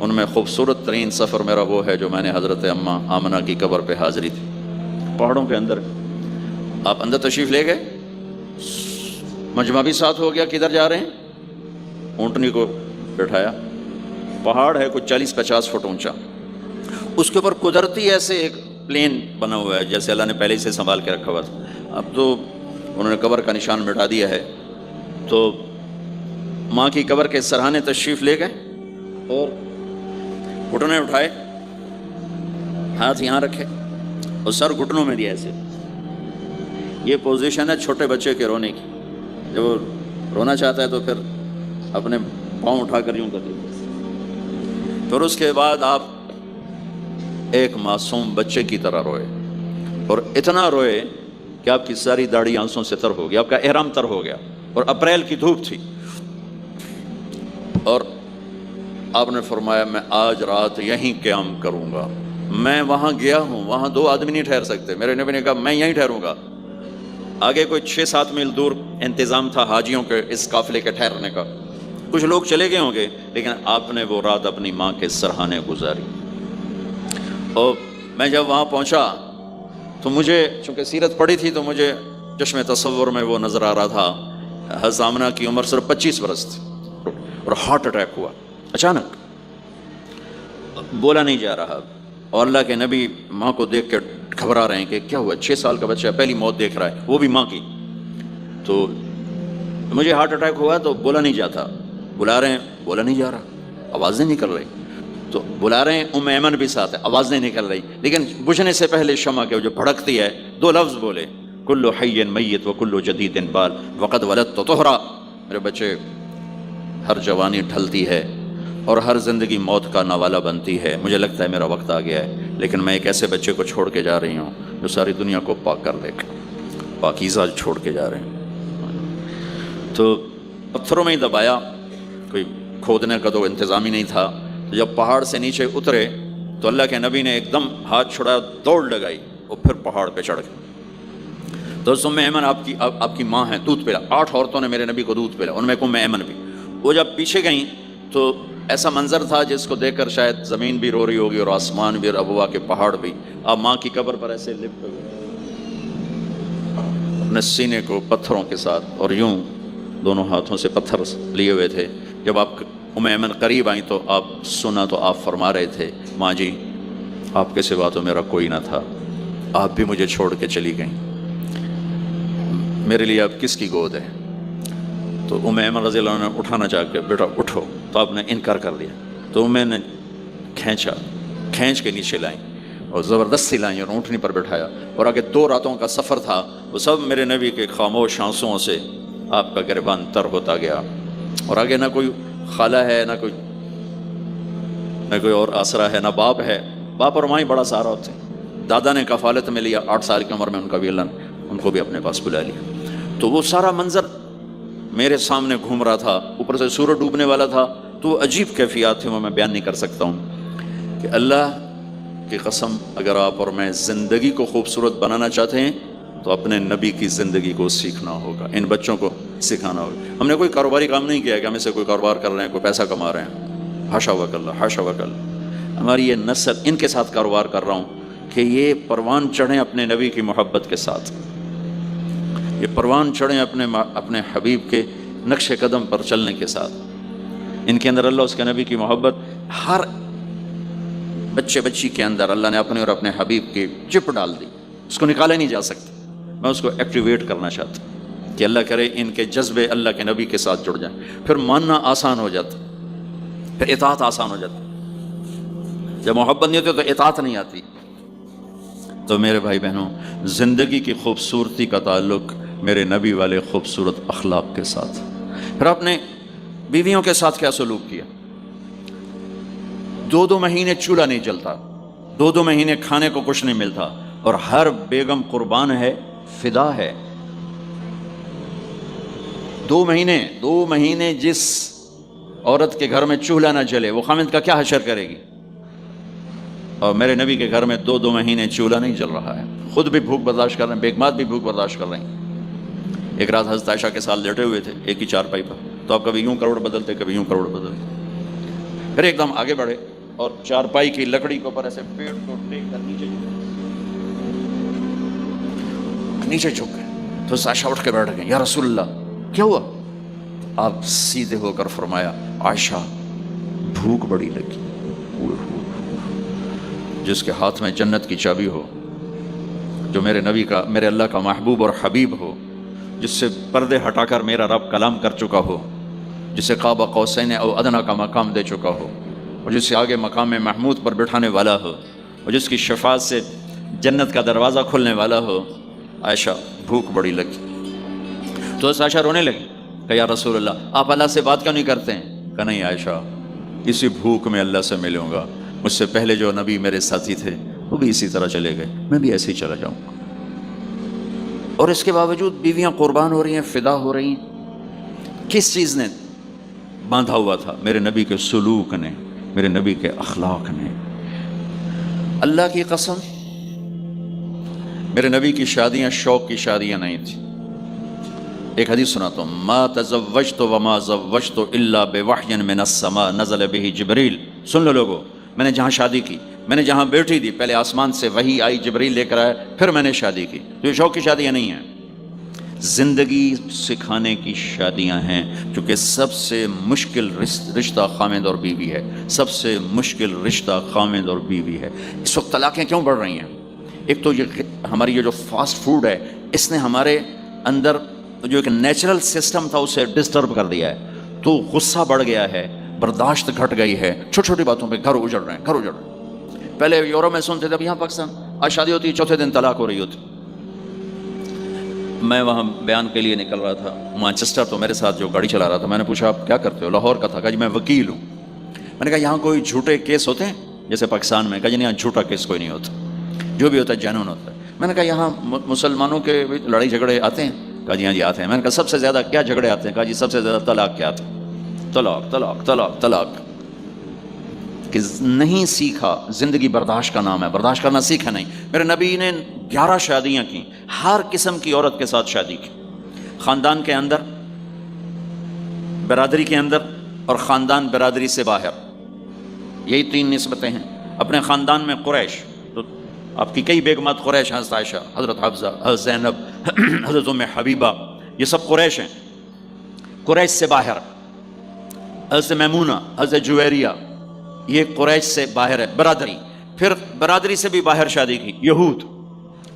ان میں خوبصورت ترین سفر میرا وہ ہے جو میں نے حضرت اماں آمنہ کی قبر پہ حاضری تھی، پہاڑوں کے اندر۔ آپ اندر تشریف لے گئے، مجمع بھی ساتھ ہو گیا، کدھر جا رہے ہیں، اونٹنی کو بٹھایا، پہاڑ ہے کچھ 40-50 فٹ اونچا، اس کے اوپر قدرتی ایسے ایک پلین بنا ہوا ہے جیسے اللہ نے پہلے سے سنبھال کے رکھا ہوا تھا۔ اب تو انہوں نے قبر کا نشان مٹا دیا ہے، تو ماں کی قبر کے سرہانے تشریف لے گئے اور گھٹنے اٹھائے، ہاتھ یہاں رکھے اور سر گھٹنوں میں دیا ایسے۔ یہ پوزیشن ہے چھوٹے بچے کے رونے کی، جب وہ رونا چاہتا ہے تو پھر اپنے پاؤں اٹھا کر یوں کرتے ہیں۔ پھر اس کے بعد آپ ایک معصوم بچے کی طرح روئے، اور اتنا روئے کہ آپ کی ساری داڑھی آنسوں سے تر ہو گیا، آپ کا احرام تر ہو گیا، اور اپریل کی دھوپ تھی، اور آپ نے فرمایا میں آج رات یہیں قیام کروں گا۔ میں وہاں گیا ہوں، وہاں 2 آدمی نہیں ٹھہر سکتے، میرے نبی نے کہا میں یہیں ٹھہروں گا۔ آگے کوئی 6-7 میل دور انتظام تھا حاجیوں کے اس قافلے کے ٹھہرنے کا، کچھ لوگ چلے گئے ہوں گے، لیکن آپ نے وہ رات اپنی ماں کے سرہانے گزاری۔ اور میں جب وہاں پہنچا تو مجھے چونکہ سیرت پڑھی تھی تو مجھے چشم تصور میں وہ نظر آ رہا تھا، حضرت آمنہ کی عمر صرف 25 برس تھی، اور ہارٹ اٹیک ہوا اچانک، بولا نہیں جا رہا، اور اللہ کے نبی ماں کو دیکھ کے گھبرا رہے ہیں کہ کیا ہوا، 6 سال کا بچہ پہلی موت دیکھ رہا ہے، وہ بھی ماں کی۔ تو مجھے ہارٹ اٹیک ہوا تو بولا نہیں جاتا، بلا رہے ہیں بولا نہیں جا رہا، آواز نہیں نکل رہی، تو بلا رہے ہیں ام ایمن بھی ساتھ ہے، آواز نہیں نکل رہی، لیکن بجھنے سے پہلے شمع کے جو بھڑکتی ہے 2 لفظ بولے، کل حی میت و کل جدید بال وقد ولدت طہرا، میرے بچے ہر جوانی ڈھلتی ہے اور ہر زندگی موت کا نوالا بنتی ہے، مجھے لگتا ہے میرا وقت آ گیا ہے، لیکن میں ایک ایسے بچے کو چھوڑ کے جا رہی ہوں جو ساری دنیا کو پاک کر لے گا، پاکیزہ چھوڑ کے جا رہے ہیں۔ تو پتھروں میں ہی دبایا، کوئی کھودنے کا تو انتظام ہی نہیں تھا، تو جب پہاڑ سے نیچے اترے تو اللہ کے نبی نے ایک دم ہاتھ چھڑایا، دوڑ لگائی اور پھر پہاڑ پہ چڑھ گئے۔ دوستوں میں ایمن آپ کی ماں ہے، دودھ پلا، 8 عورتوں نے میرے نبی کو دودھ پلا، ان میں میں ایمن بھی۔ وہ جب پیچھے گئیں تو ایسا منظر تھا جس کو دیکھ کر شاید زمین بھی رو رہی ہوگی اور آسمان بھی اور ابوا کے پہاڑ بھی۔ آپ ماں کی قبر پر ایسے لپٹ ہوئے اپنے سینے کو پتھروں کے ساتھ اور یوں دونوں ہاتھوں سے پتھر لیے ہوئے تھے۔ جب آپ ایمن قریب آئیں تو آپ سنا تو آپ فرما رہے تھے، ماں جی آپ کے سوا تو میرا کوئی نہ تھا، آپ بھی مجھے چھوڑ کے چلی گئیں، میرے لیے اب کس کی گود ہے؟ تو ایمن رضی اللہ عنہ نے اٹھانا چاہ کے، بیٹا اٹھو، تو آپ نے انکار کر دیا۔ تو میں نے کھینچ کے نیچے لائیں اور زبردستی لائیں اور اونٹنی پر بٹھایا، اور آگے 2 راتوں کا سفر تھا، وہ سب میرے نبی کے خاموش آنسوؤں سے آپ کا گریبان تر ہوتا گیا۔ اور آگے نہ کوئی خالہ ہے، نہ کوئی اور آسرا ہے، نہ باپ ہے، باپ اور ماں ہی بڑا سہارا ہوتے ہیں۔ دادا نے کفالت میں لیا، 8 سال کی عمر میں ان کا بھی اللہ نے ان کو بھی اپنے پاس بلا لیا۔ تو وہ سارا منظر میرے سامنے گھوم رہا تھا، اوپر سے سورج ڈوبنے والا تھا، تو عجیب کیفیات تھے، وہ میں بیان نہیں کر سکتا ہوں کہ اللہ کی قسم اگر آپ اور میں زندگی کو خوبصورت بنانا چاہتے ہیں تو اپنے نبی کی زندگی کو سیکھنا ہوگا، ان بچوں کو سکھانا ہوگا۔ ہم نے کوئی کاروباری کام نہیں کیا کہ ہم اسے کوئی کاروبار کر رہے ہیں، کوئی پیسہ کما رہے ہیں، حاشا وکلا حاشا وکلا۔ ہماری یہ نسل، ان کے ساتھ کاروبار کر رہا ہوں کہ یہ پروان چڑھیں اپنے نبی کی محبت کے ساتھ، یہ پروان چڑھیں اپنے حبیب کے نقش قدم پر چلنے کے ساتھ۔ ان کے اندر اللہ اس کے نبی کی محبت، ہر بچے بچی کے اندر اللہ نے اپنے اور اپنے حبیب کی چپ ڈال دی، اس کو نکالا نہیں جا سکتا۔ میں اس کو ایکٹیویٹ کرنا چاہتا ہوں کہ اللہ کرے ان کے جذبے اللہ کے نبی کے ساتھ جڑ جائیں، پھر ماننا آسان ہو جاتا، پھر اطاعت آسان ہو جاتی۔ جب محبت نہیں ہوتی تو اطاعت نہیں آتی۔ تو میرے بھائی بہنوں، زندگی کی خوبصورتی کا تعلق میرے نبی والے خوبصورت اخلاق کے ساتھ۔ پھر آپ نے بیویوں کے ساتھ کیا سلوک کیا؟ 2 مہینے چولہا نہیں جلتا، 2 مہینے کھانے کو کچھ نہیں ملتا، اور ہر بیگم قربان ہے، فدا ہے۔ 2 مہینے جس عورت کے گھر میں چولہا نہ جلے وہ خامد کا کیا حشر کرے گی؟ اور میرے نبی کے گھر میں 2 مہینے چولہا نہیں جل رہا ہے، خود بھی بھوک برداشت کر رہے ہیں، بیگمات بھی بھوک برداشت کر رہے ہیں۔ ایک رات حضرت عائشہ کے ساتھ لیٹے ہوئے تھے ایک ہی چارپائی پر، تو آپ کبھی یوں کروڑ بدلتے، کبھی یوں کروڑ بدلتے، پھر ایک دم آگے بڑھے اور چارپائی کی لکڑی کے اوپر ایسے پیڑ کو ٹیک کر نیچے جھک گئے۔ تو عائشہ اٹھ کے بیٹھ گئے، یا رسول اللہ کیا ہوا؟ آپ سیدھے ہو کر فرمایا، عائشہ بھوک بڑی لگی۔ جس کے ہاتھ میں جنت کی چابی ہو، جو میرے نبی کا، میرے اللہ کا محبوب اور حبیب ہو، جس سے پردے ہٹا کر میرا رب کلام کر چکا ہو، جسے قاب قوسین او ادنیٰ کا مقام دے چکا ہو، اور جس سے آگے مقام محمود پر بٹھانے والا ہو، اور جس کی شفاعت سے جنت کا دروازہ کھلنے والا ہو، عائشہ بھوک بڑی لگی۔ تو عائشہ رونے لگی، کہ یا رسول اللہ آپ اللہ سے بات کیوں نہیں کرتے ہیں؟ کہ نہیں عائشہ، اسی بھوک میں اللہ سے ملوں گا، مجھ سے پہلے جو نبی میرے ساتھی تھے وہ بھی اسی طرح چلے گئے، میں بھی ایسے ہی چلا جاؤں گا۔ اور اس کے باوجود بیویاں قربان ہو رہی ہیں، فدا ہو رہی ہیں۔ کس چیز نے باندھا ہوا تھا؟ میرے نبی کے سلوک نے، میرے نبی کے اخلاق نے۔ اللہ کی قسم، میرے نبی کی شادیاں شوق کی شادیاں نہیں تھیں۔ ایک حدیث سناتا ہوں، ما تزوجت وما زوجت الا بوحی من السماء نزل به جبریل۔ سن لو لوگو، میں نے جہاں شادی کی، میں نے جہاں بیٹی دی، پہلے آسمان سے وحی آئی، جبریل لے کر آئے، پھر میں نے شادی کی۔ تو یہ شوق کی شادیاں نہیں ہیں، زندگی سکھانے کی شادیاں ہیں، کیونکہ سب سے مشکل رشتہ خامد اور بیوی ہے، سب سے مشکل رشتہ خامد اور بیوی ہے۔ اس وقت طلاقیں کیوں بڑھ رہی ہیں؟ ایک تو یہ ہماری یہ جو فاسٹ فوڈ ہے، اس نے ہمارے اندر جو ایک نیچرل سسٹم تھا اسے ڈسٹرب کر دیا ہے، تو غصہ بڑھ گیا ہے، برداشت گھٹ گئی ہے، چھوٹی چھوٹی باتوں پہ گھر اجڑ رہے ہیں۔ پہلے یورپ میں سنتے تھے، اب یہاں پاکستان آج شادی ہوتی ہے 4تھے دن طلاق ہو رہی ہوتی۔ میں وہاں بیان کے لیے نکل رہا تھا مانچسٹر، تو میرے ساتھ جو گاڑی چلا رہا تھا، میں نے پوچھا آپ کیا کرتے ہو؟ لاہور کا تھا، کہا جی میں وکیل ہوں۔ میں نے کہا یہاں کوئی جھوٹے کیس ہوتے ہیں جیسے پاکستان میں؟ کہا جی نہیں، یہاں جھوٹا کیس کوئی نہیں ہوتا، جو بھی ہوتا ہے جینون ہوتا ہے۔ میں نے کہا یہاں مسلمانوں کے لڑائی جھگڑے آتے ہیں؟ کہا جی ہاں جی آتے ہیں۔ میں نے کہا سب سے زیادہ کیا جھگڑے آتے ہیں؟ کہا جی سب سے زیادہ طلاق کے آتے ہیں، طلاق طلاق طلاق طلاق۔ کہ نہیں سیکھا، زندگی برداشت کا نام ہے، برداشت کرنا سیکھا نہیں۔ میرے نبی نے 11 شادیاں کی، ہر قسم کی عورت کے ساتھ شادی کی، خاندان کے اندر، برادری کے اندر، اور خاندان برادری سے باہر، یہی 3 نسبتیں ہیں۔ اپنے خاندان میں قریش، تو آپ کی کئی بیگمات قریش، حضرت عائشہ، حضرت حفصہ، حضرت زینب، حضرت ام حبیبہ، یہ سب قریش ہیں۔ قریش سے باہر حضرت میمونہ، حضرت جویریہ، یہ قریش سے باہر ہے برادری۔ پھر برادری سے بھی باہر شادی کی، یہود،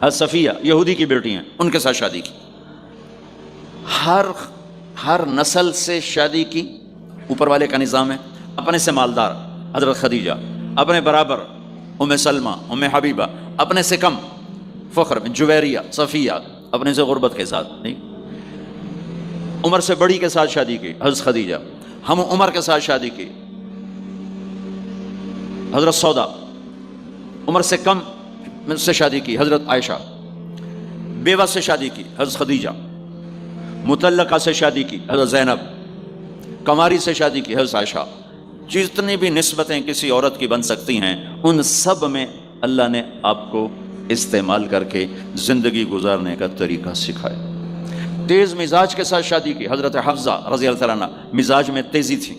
حضرت صفیہ یہودی کی بیٹی ہیں، ان کے ساتھ شادی کی۔ ہر نسل سے شادی کی، اوپر والے کا نظام ہے۔ اپنے سے مالدار حضرت خدیجہ، اپنے برابر ام سلمہ، ام حبیبہ، اپنے سے کم فخر میں جویریہ، صفیہ، اپنے سے غربت کے ساتھ نہیں۔ عمر سے بڑی کے ساتھ شادی کی حضرت خدیجہ، ہم عمر کے ساتھ شادی کی حضرت سودا، عمر سے کم سے شادی کی حضرت عائشہ، بیوہ سے شادی کی حضرت خدیجہ، مطلقہ سے شادی کی حضرت زینب، کنواری سے شادی کی حضرت عائشہ۔ جتنی بھی نسبتیں کسی عورت کی بن سکتی ہیں، ان سب میں اللہ نے آپ کو استعمال کر کے زندگی گزارنے کا طریقہ سکھایا۔ تیز مزاج کے ساتھ شادی کی حضرت حفصہ رضی اللہ تعالیٰ عنہ، مزاج میں تیزی تھی۔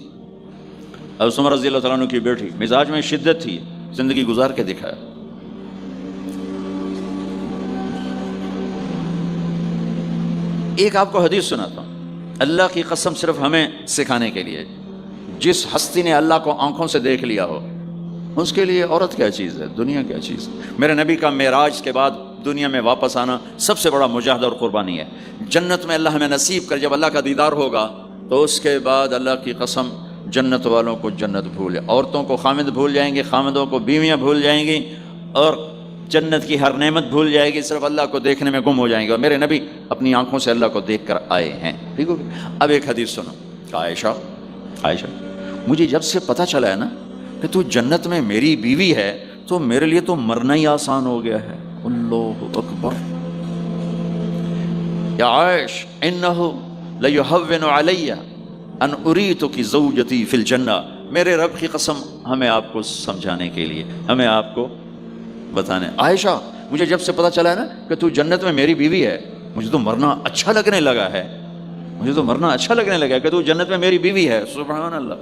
حضرت عمر رضی اللہ تعالیٰ عنہ کی بیٹی، مزاج میں شدت تھی، زندگی گزار کے دکھایا۔ ایک آپ کو حدیث سناتا ہوں، اللہ کی قسم صرف ہمیں سکھانے کے لیے۔ جس ہستی نے اللہ کو آنکھوں سے دیکھ لیا ہو، اس کے لیے عورت کیا چیز ہے، دنیا کیا چیز ہے۔ میرے نبی کا معراج کے بعد دنیا میں واپس آنا سب سے بڑا مجاہدہ اور قربانی ہے۔ جنت میں اللہ ہمیں نصیب کر، جب اللہ کا دیدار ہوگا تو اس کے بعد اللہ کی قسم جنت والوں کو جنت بھول جائے، عورتوں کو خامد بھول جائیں گے، خامدوں کو بیویاں بھول جائیں گی، اور جنت کی ہر نعمت بھول جائے گی، صرف اللہ کو دیکھنے میں گم ہو جائیں گے۔ اور میرے نبی اپنی آنکھوں سے اللہ کو دیکھ کر آئے ہیں، ٹھیک ہو گیا۔ اب ایک حدیث سنو، عائشہ مجھے جب سے پتہ چلا ہے نا کہ تو جنت میں میری بیوی ہے، تو میرے لیے تو مرنا ہی آسان ہو گیا ہے۔ اللہ اکبر۔ یا عائش انہ لیہون علی ان اریتک زوجتی فی الجنہ۔ میرے رب کی قسم، ہمیں آپ کو سمجھانے کے لیے، ہمیں آپ کو بتانے، عائشہ مجھے جب سے پتہ چلا ہے نا کہ تو جنت میں میری بیوی ہے، مجھے تو مرنا اچھا لگنے لگا ہے، مجھے تو مرنا اچھا لگنے لگا ہے کہ تو جنت میں میری بیوی ہے۔ سبحان اللہ۔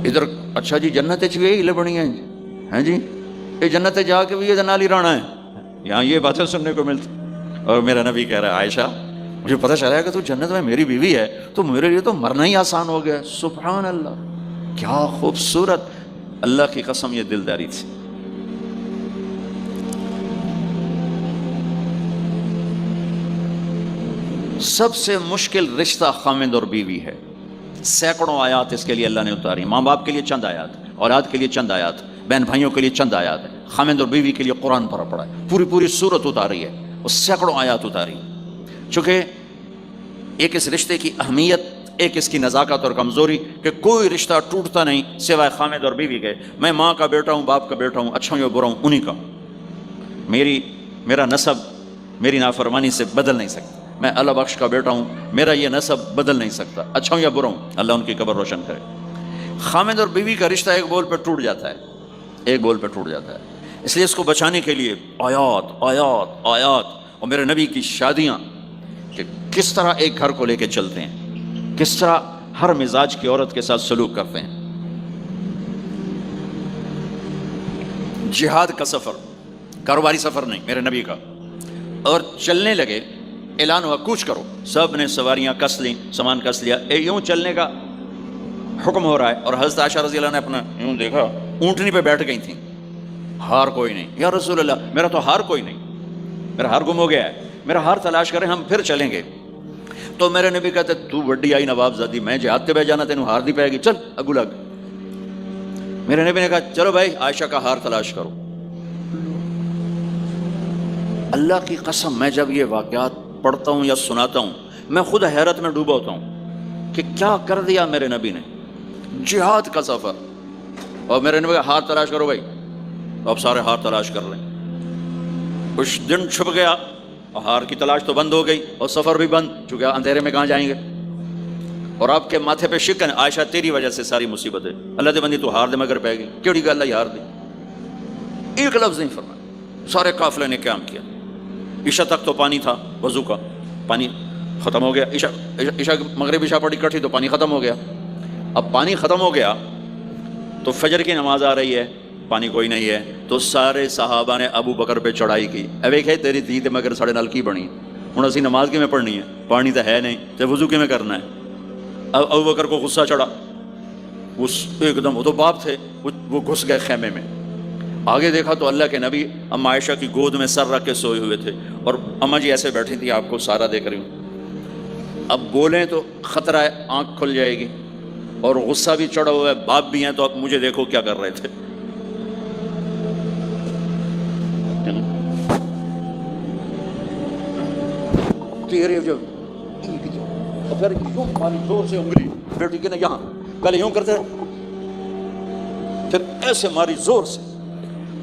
ادھر اچھا جی جنت بھی یہی لبنی ہیں جی، یہ جنت جا کے بھی یہ نالی رانا ہے، یہاں یہ باتیں سننے کو ملتی۔ اور میرا نبی کہہ رہا ہے عائشہ مجھے پتہ چلا ہے کہ تو جنت میں میری بیوی ہے، تو میرے لیے تو مرنا ہی آسان ہو گیا۔ سبحان اللہ، کیا خوبصورت، اللہ کی قسم یہ دلداری تھی۔ سب سے مشکل رشتہ خامد اور بیوی ہے۔ سینکڑوں آیات اس کے لیے اللہ نے اتاری، ماں باپ کے لیے چند آیات، اولاد کے لیے چند آیات، بہن بھائیوں کے لیے چند آیات ہے، خامد اور بیوی کے لیے قرآن پڑھا پڑا ہے، پوری سورت اتاری ہے، اور سینکڑوں آیات اتاری۔ چونکہ ایک اس رشتے کی اہمیت، ایک اس کی نزاکت اور کمزوری کہ کوئی رشتہ ٹوٹتا نہیں سوائے خامد اور بیوی کے۔ میں ماں کا بیٹا ہوں، باپ کا بیٹا ہوں، اچھا ہوں یا برا ہوں انہی کا، میرا نسب میری نافرمانی سے بدل نہیں سکتا۔ میں اللہ بخش کا بیٹا ہوں، میرا یہ نسب بدل نہیں سکتا، اچھا ہوں یا برا ہوں، اللہ ان کی قبر روشن کرے۔ خامد اور بیوی کا رشتہ ایک بول پہ ٹوٹ جاتا ہے، ایک بول پہ ٹوٹ جاتا ہے۔ اس لیے اس کو بچانے کے لیے آیات آیات آیات، اور میرے نبی کی شادیاں کہ کس طرح ایک گھر کو لے کے چلتے ہیں، کس طرح ہر مزاج کی عورت کے ساتھ سلوک کرتے ہیں۔ جہاد کا سفر، کاروباری سفر نہیں، میرے نبی کا، اور چلنے لگے، اعلان ہوا کوچ کرو، سب نے سواریاں کس لیں، سامان کس لیا، یوں چلنے کا حکم ہو رہا ہے۔ اور حضرت عائشہ رضی اللہ نے اپنا یوں دیکھا، اونٹنی پہ بیٹھ گئی تھیں، ہار کوئی نہیں۔ یا رسول اللہ میرا تو ہار کوئی نہیں، میرا ہار گم ہو گیا ہے، میرا ہار تلاش کریں، ہم پھر چلیں گے۔ تو میرے نبی کہتے تو وڈی آئی نواب زادی، میں جہاد تے بہ جانا، تینوں ہار دی پائے گی، چل اگو لگ۔ میرے نبی نے کہا چلو بھائی عائشہ کا ہار تلاش کرو۔ اللہ کی قسم میں جب یہ واقعات پڑھتا ہوں یا سناتا ہوں میں خود حیرت میں ڈوبا ہوتا ہوں کہ کیا کر دیا میرے نبی نے. جہاد کا سفر, اور میرے نبی ہار تلاش کرو بھائی, اب سارے ہار تلاش کر رہے ہیں. کچھ دن چھپ گیا اور ہار کی تلاش تو بند ہو گئی اور سفر بھی بند, چونکہ اندھیرے میں کہاں جائیں گے. اور آپ کے ماتھے پہ شکن, عائشہ تیری وجہ سے ساری مصیبت ہے, اللہ دے بندی تو ہار دے مگر پہ گئی, کیڑی گل ہے ہار دی, ایک لفظ نہیں فرمایا. سارے قافلے نے قیام کیا. عشاء تک تو پانی تھا وضو کا, پانی ختم ہو گیا. عشاء مغرب عشاء پڑی کٹھی تو پانی ختم ہو گیا. اب پانی ختم ہو گیا تو فجر کی نماز آ رہی ہے, پانی کوئی نہیں ہے, تو سارے صحابہ نے ابو بکر پہ چڑھائی کی. اب ایک ہے تیری دید مگر ساڑے نال کی بنی, ہوں اسی نماز کی میں پڑھنی ہے, پانی تو ہے نہیں, تو وضو کی میں کرنا ہے. اب ابو بکر کو غصہ چڑھا, ایک دم, وہ تو باپ تھے, وہ گھس گئے خیمے میں. آگے دیکھا تو اللہ کے نبی اما عائشہ کی گود میں سر رکھ کے سوئے ہوئے تھے, اور اما جی ایسے بیٹھی تھی, آپ کو سارا دیکھ رہی ہوں. اب بولیں تو خطرہ ہے آنکھ کھل جائے گی, اور غصہ بھی چڑھا ہوا ہے, باپ بھی ہیں, تو اب مجھے دیکھو کیا کر رہے تھے. تیرے جو پھر یوں ماری زور سے انگلی بیٹی کے نا یہاں, پہلے یوں کرتے پھر ایسے ماری زور سے.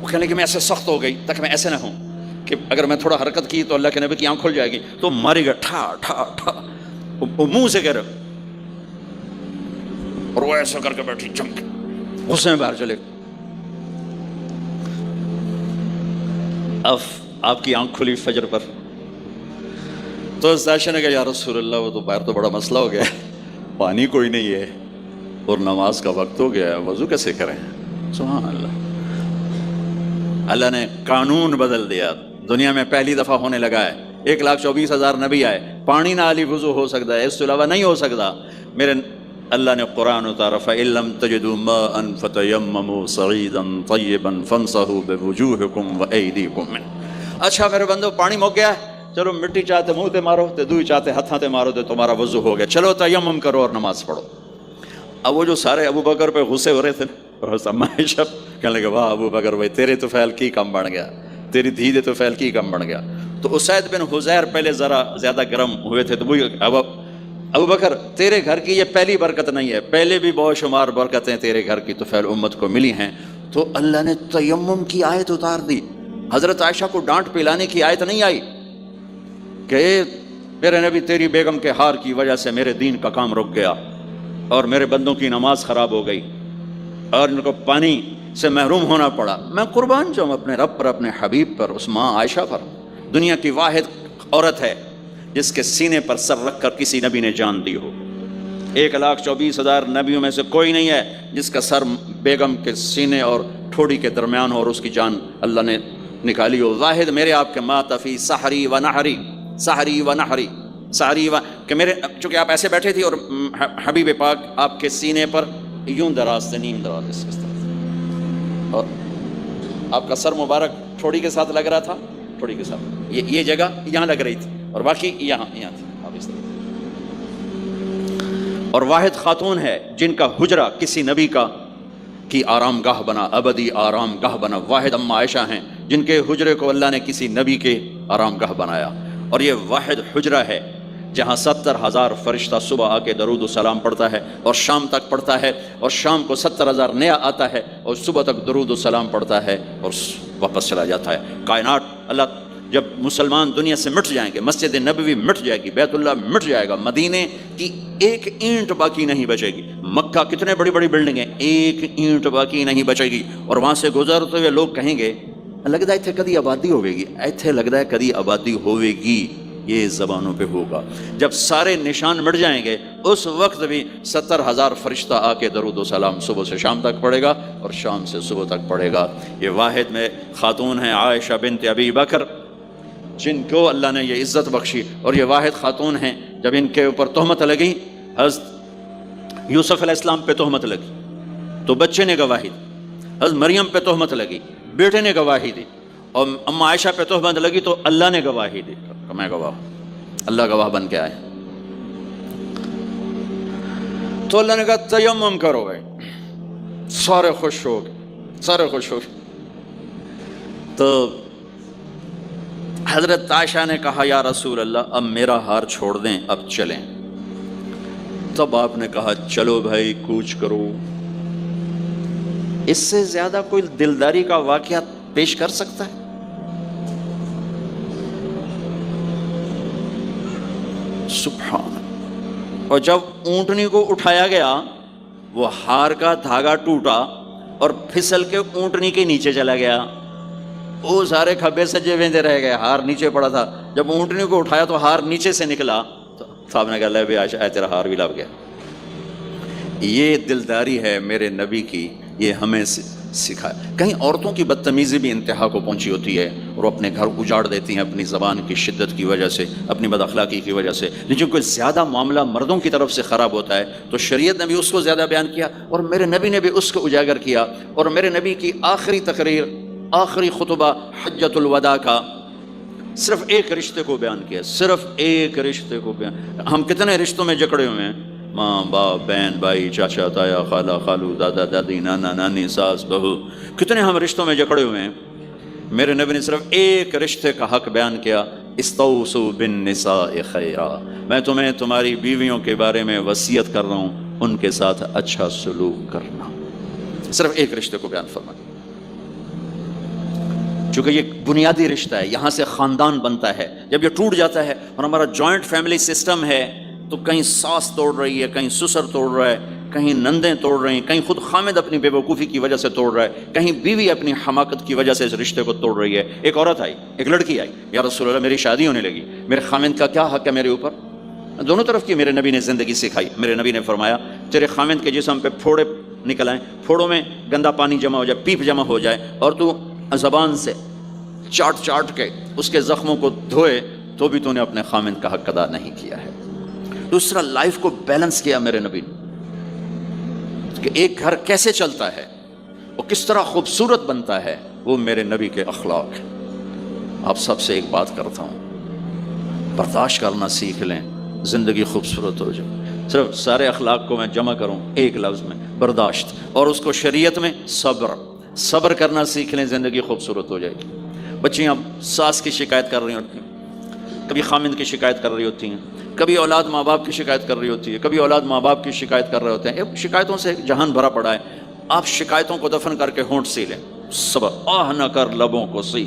وہ کہنے کہ میں ایسے سخت ہو گئی تک میں ایسے نہ ہوں کہ اگر میں تھوڑا حرکت کی تو اللہ کے نبی کی آنکھ کھل جائے گی, تو ماری گا ٹھا ٹھا ٹھا, وہ منہ سے کہہ رہے, اور وہ ایسا کر کے بیٹھی چمک, غصے میں باہر چلے. اب آپ کی آنکھ کھلی فجر پر, تو عائشہ نے کہا یا رسول اللہ وہ تو باہر تو بڑا مسئلہ ہو گیا ہے, پانی کوئی نہیں ہے اور نماز کا وقت ہو گیا ہے, وضو کیسے کریں. سبحان اللہ, اللہ نے قانون بدل دیا. دنیا میں پہلی دفعہ ہونے لگا ہے, 1,24,000 نبی آئے, پانی نہ علی وضو ہو سکتا ہے, اس کے علاوہ نہیں ہو سکتا. میرے اللہ نے قرآن اتارا فَإِن لَّمْ تَجِدُوا مَاءً فَتَيَمَّمُوا صَعِيدًا طَيِّبًا فَامْسَحُوا بِوُجُوهِكُمْ وَأَيْدِيكُمْ مِنْهُ. اچھا میرے بندو پانی مک گیا ہے, چلو مٹی چاہتے منہ تے مارو, تے دوئی چاہتے ہتھاں تے مارو, تے تمہارا وضو ہو گیا, چلو تیمم کرو اور نماز پڑھو. اب وہ جو سارے ابو بکر پہ غصے ہو رہے تھے, اما عائشہ کہنے لگے واہ ابو بکر بھائی تیرے تو فعل کی کم بن گیا, تیری دھیدے تو فعل کی کم بن گیا. تو اسید بن حذیر پہلے ذرا زیادہ گرم ہوئے تھے, تو وہی ابو بکر تیرے گھر کی یہ پہلی برکت نہیں ہے, پہلے بھی بہت شمار برکتیں تیرے گھر کی تو فعل امت کو ملی ہیں. تو اللہ نے تیمم کی آیت اتار دی. حضرت عائشہ کو ڈانٹ پلانے کی آیت نہیں آئی کہ میرے نبی تیری بیگم کے ہار کی وجہ سے میرے دین کا کام رک گیا اور میرے بندوں کی نماز خراب ہو گئی اور ان کو پانی سے محروم ہونا پڑا. میں قربان جاؤں اپنے رب پر, اپنے حبیب پر, اس ماں عائشہ پر. دنیا کی واحد عورت ہے جس کے سینے پر سر رکھ کر کسی نبی نے جان دی ہو. 1,24,000 نبیوں میں سے کوئی نہیں ہے جس کا سر بیگم کے سینے اور ٹھوڑی کے درمیان ہو اور اس کی جان اللہ نے نکالی ہو. واحد میرے آپ کے مات فی سحری و نحری, سحری و نحری, سحری و, کہ میرے چونکہ آپ ایسے بیٹھے تھی اور حبیب پاک آپ کے سینے پر یوں دراز سے, نیم دراز اس طرح, اور آپ کا سر مبارک ٹھوڑی کے ساتھ لگ رہا تھا, ٹھوڑی کے ساتھ یہ جگہ یہاں لگ رہی تھی اور باقی یہاں تھی آپ اس طرح. اور واحد خاتون ہے جن کا حجرہ کسی نبی کی آرام گاہ بنا, ابدی آرام گاہ بنا. واحد اما عائشہ ہیں جن کے حجرے کو اللہ نے کسی نبی کے آرام گاہ بنایا. اور یہ واحد حجرہ ہے جہاں 70,000 فرشتہ صبح آ کے درود و سلام پڑھتا ہے اور شام تک پڑھتا ہے, اور شام کو 70,000 نیا آتا ہے اور صبح تک درود و سلام پڑھتا ہے اور واپس چلا جاتا ہے. کائنات اللہ جب مسلمان دنیا سے مٹ جائیں گے, مسجد نبوی مٹ جائے گی, بیت اللہ مٹ جائے گا, مدینے کی ایک اینٹ باقی نہیں بچے گی. مکہ کتنے بڑی بڑی بلڈنگیں, ایک اینٹ باقی نہیں بچے گی. اور وہاں سے گزرتے ہوئے لوگ کہیں گے لگتا ہے اتنے کدی آبادی ہوئے گی, ایتھے لگتا ہے کدی آبادی ہوئے گی. یہ زبانوں پہ ہوگا. جب سارے نشان مٹ جائیں گے اس وقت بھی 70,000 فرشتہ آ کے درود و سلام صبح سے شام تک پڑھے گا اور شام سے صبح تک پڑھے گا. یہ واحد میں خاتون ہیں عائشہ بنت ابی بکر جن کو اللہ نے یہ عزت بخشی. اور یہ واحد خاتون ہیں جب ان کے اوپر تہمت لگی, حضرت یوسف علیہ السلام پہ تہمت لگی تو بچے نے گواہی دی, حضرت مریم پہ تہمت لگی بیٹے نے گواہی دی, اور اما عائشہ پہ تہمت لگی تو اللہ نے گواہی دی. میں گواہ, اللہ گواہ بن کے آئے. تو اللہ نے کہا تیمم کرو بھائی. سارے خوش ہو گئے, سارے خوش ہو گئے. تو حضرت عائشہ نے کہا یا رسول اللہ اب میرا ہار چھوڑ دیں، اب چلیں۔ تب آپ نے کہا چلو بھائی کوچ کرو۔ اس سے زیادہ کوئی دلداری کا واقعہ پیش کر سکتا ہے؟ سبحان۔ اور جب اونٹنی کو اٹھایا گیا وہ ہار کا دھاگا ٹوٹا اور پھسل کے اونٹنی کے نیچے چلا گیا، وہ سارے کھبے سجے ویندے رہ گئے، ہار نیچے پڑا تھا۔ جب اونٹنی کو اٹھایا تو ہار نیچے سے نکلا تو صاحب نے کہا لے بھائی عائشہ تیرا ہار بھی لگ گیا۔ یہ دلداری ہے میرے نبی کی، یہ ہمیں سکھایا۔ کہیں عورتوں کی بدتمیزی بھی انتہا کو پہنچی ہوتی ہے اور اپنے گھر اجاڑ دیتی ہیں اپنی زبان کی شدت کی وجہ سے، اپنی بد اخلاقی کی وجہ سے، لیکن کوئی زیادہ معاملہ مردوں کی طرف سے خراب ہوتا ہے تو شریعت نے بھی اس کو زیادہ بیان کیا اور میرے نبی نے بھی اس کو اجاگر کیا۔ اور میرے نبی کی آخری تقریر، آخری خطبہ حجۃ الوداع کا صرف ایک رشتے کو بیان کیا، صرف ایک رشتے کو بیان۔ ہم کتنے رشتوں میں جکڑے ہوئے ہیں، ماں باپ، بہن بھائی، چاچا تایا، خالہ خالو، دادا دادی، نانا نانی، ساس بہو، کتنے ہم رشتوں میں جکڑے ہوئے ہیں۔ میرے نبی نے صرف ایک رشتے کا حق بیان کیا، استوصوا بالنساء خیرا، میں تمہیں تمہاری بیویوں کے بارے میں وصیت کر رہا ہوں ان کے ساتھ اچھا سلوک کرنا۔ صرف ایک رشتے کو بیان فرمایا، چونکہ یہ بنیادی رشتہ ہے، یہاں سے خاندان بنتا ہے۔ جب یہ ٹوٹ جاتا ہے اور ہمارا جوائنٹ فیملی سسٹم ہے تو کہیں ساس توڑ رہی ہے، کہیں سسر توڑ رہا ہے، کہیں نندیں توڑ رہی ہیں، کہیں خود خامد اپنی بے وقوفی کی وجہ سے توڑ رہا ہے، کہیں بیوی اپنی حماقت کی وجہ سے اس رشتے کو توڑ رہی ہے۔ ایک عورت آئی، ایک لڑکی آئی، یا رسول اللہ میری شادی ہونے لگی، میرے خامد کا کیا حق ہے میرے اوپر؟ دونوں طرف کی میرے نبی نے زندگی سکھائی۔ میرے نبی نے فرمایا تیرے خامد کے جسم پہ پھوڑے نکل آئیں، پھوڑوں میں گندا پانی جمع ہو جائے، پیپ جمع ہو جائے، اور تو زبان سے چاٹ چاٹ کے اس کے زخموں کو دھوئے تو بھی تو نے اپنے خامد کا حق ادا نہیں کیا ہے۔ دوسرا، لائف کو بیلنس کیا میرے نبی نے کہ ایک گھر کیسے چلتا ہے، وہ کس طرح خوبصورت بنتا ہے، وہ میرے نبی کے اخلاق ہیں۔ آپ سب سے ایک بات کرتا ہوں، برداشت کرنا سیکھ لیں، زندگی خوبصورت ہو جائے۔ صرف سارے اخلاق کو میں جمع کروں ایک لفظ میں، برداشت، اور اس کو شریعت میں صبر۔ صبر کرنا سیکھ لیں، زندگی خوبصورت ہو جائے گی۔ بچیاں ساس کی شکایت کر رہی ہوتی ہیں، کبھی خامند کی شکایت کر رہی ہوتی ہیں، کبھی اولاد ماں باپ کی شکایت کر رہی ہوتی ہے، کبھی اولاد ماں باپ کی شکایت کر رہے ہوتے ہیں۔ شکایتوں سے ایک جہان بھرا پڑا ہے۔ آپ شکایتوں کو دفن کر کے ہونٹ سی لیں، صبر، آہ نہ کر لبوں کو سی،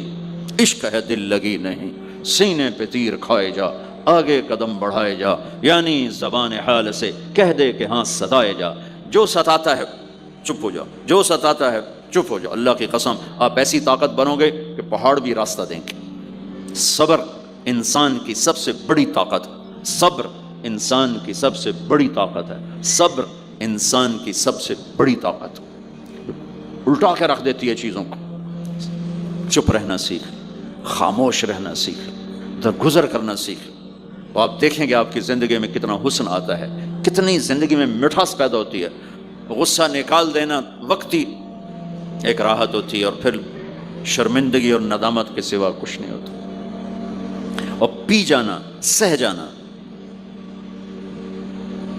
عشق ہے دل لگی نہیں، سینے پہ تیر کھائے جا، آگے قدم بڑھائے جا، یعنی زبان حال سے کہہ دے کہ ہاں ستائے جا۔ جو ستاتا ہے چپ ہو جاؤ، جو ستاتا ہے چپ ہو جاؤ۔ اللہ کی قسم آپ ایسی طاقت بنو گے کہ پہاڑ بھی راستہ دیں گے۔ صبر انسان کی سب سے بڑی طاقت ہے، صبر انسان کی سب سے بڑی طاقت ہے، صبر انسان کی سب سے بڑی طاقت الٹا کے رکھ دیتی ہے چیزوں کو۔ چپ رہنا سیکھ، خاموش رہنا سیکھ، درگزر کرنا سیکھ، تو آپ دیکھیں گے آپ کی زندگی میں کتنا حسن آتا ہے، کتنی زندگی میں مٹھاس پیدا ہوتی ہے۔ غصہ نکال دینا وقتی ایک راحت ہوتی ہے، اور پھر شرمندگی اور ندامت کے سوا کچھ نہیں ہوتا۔ اور پی جانا، سہ جانا،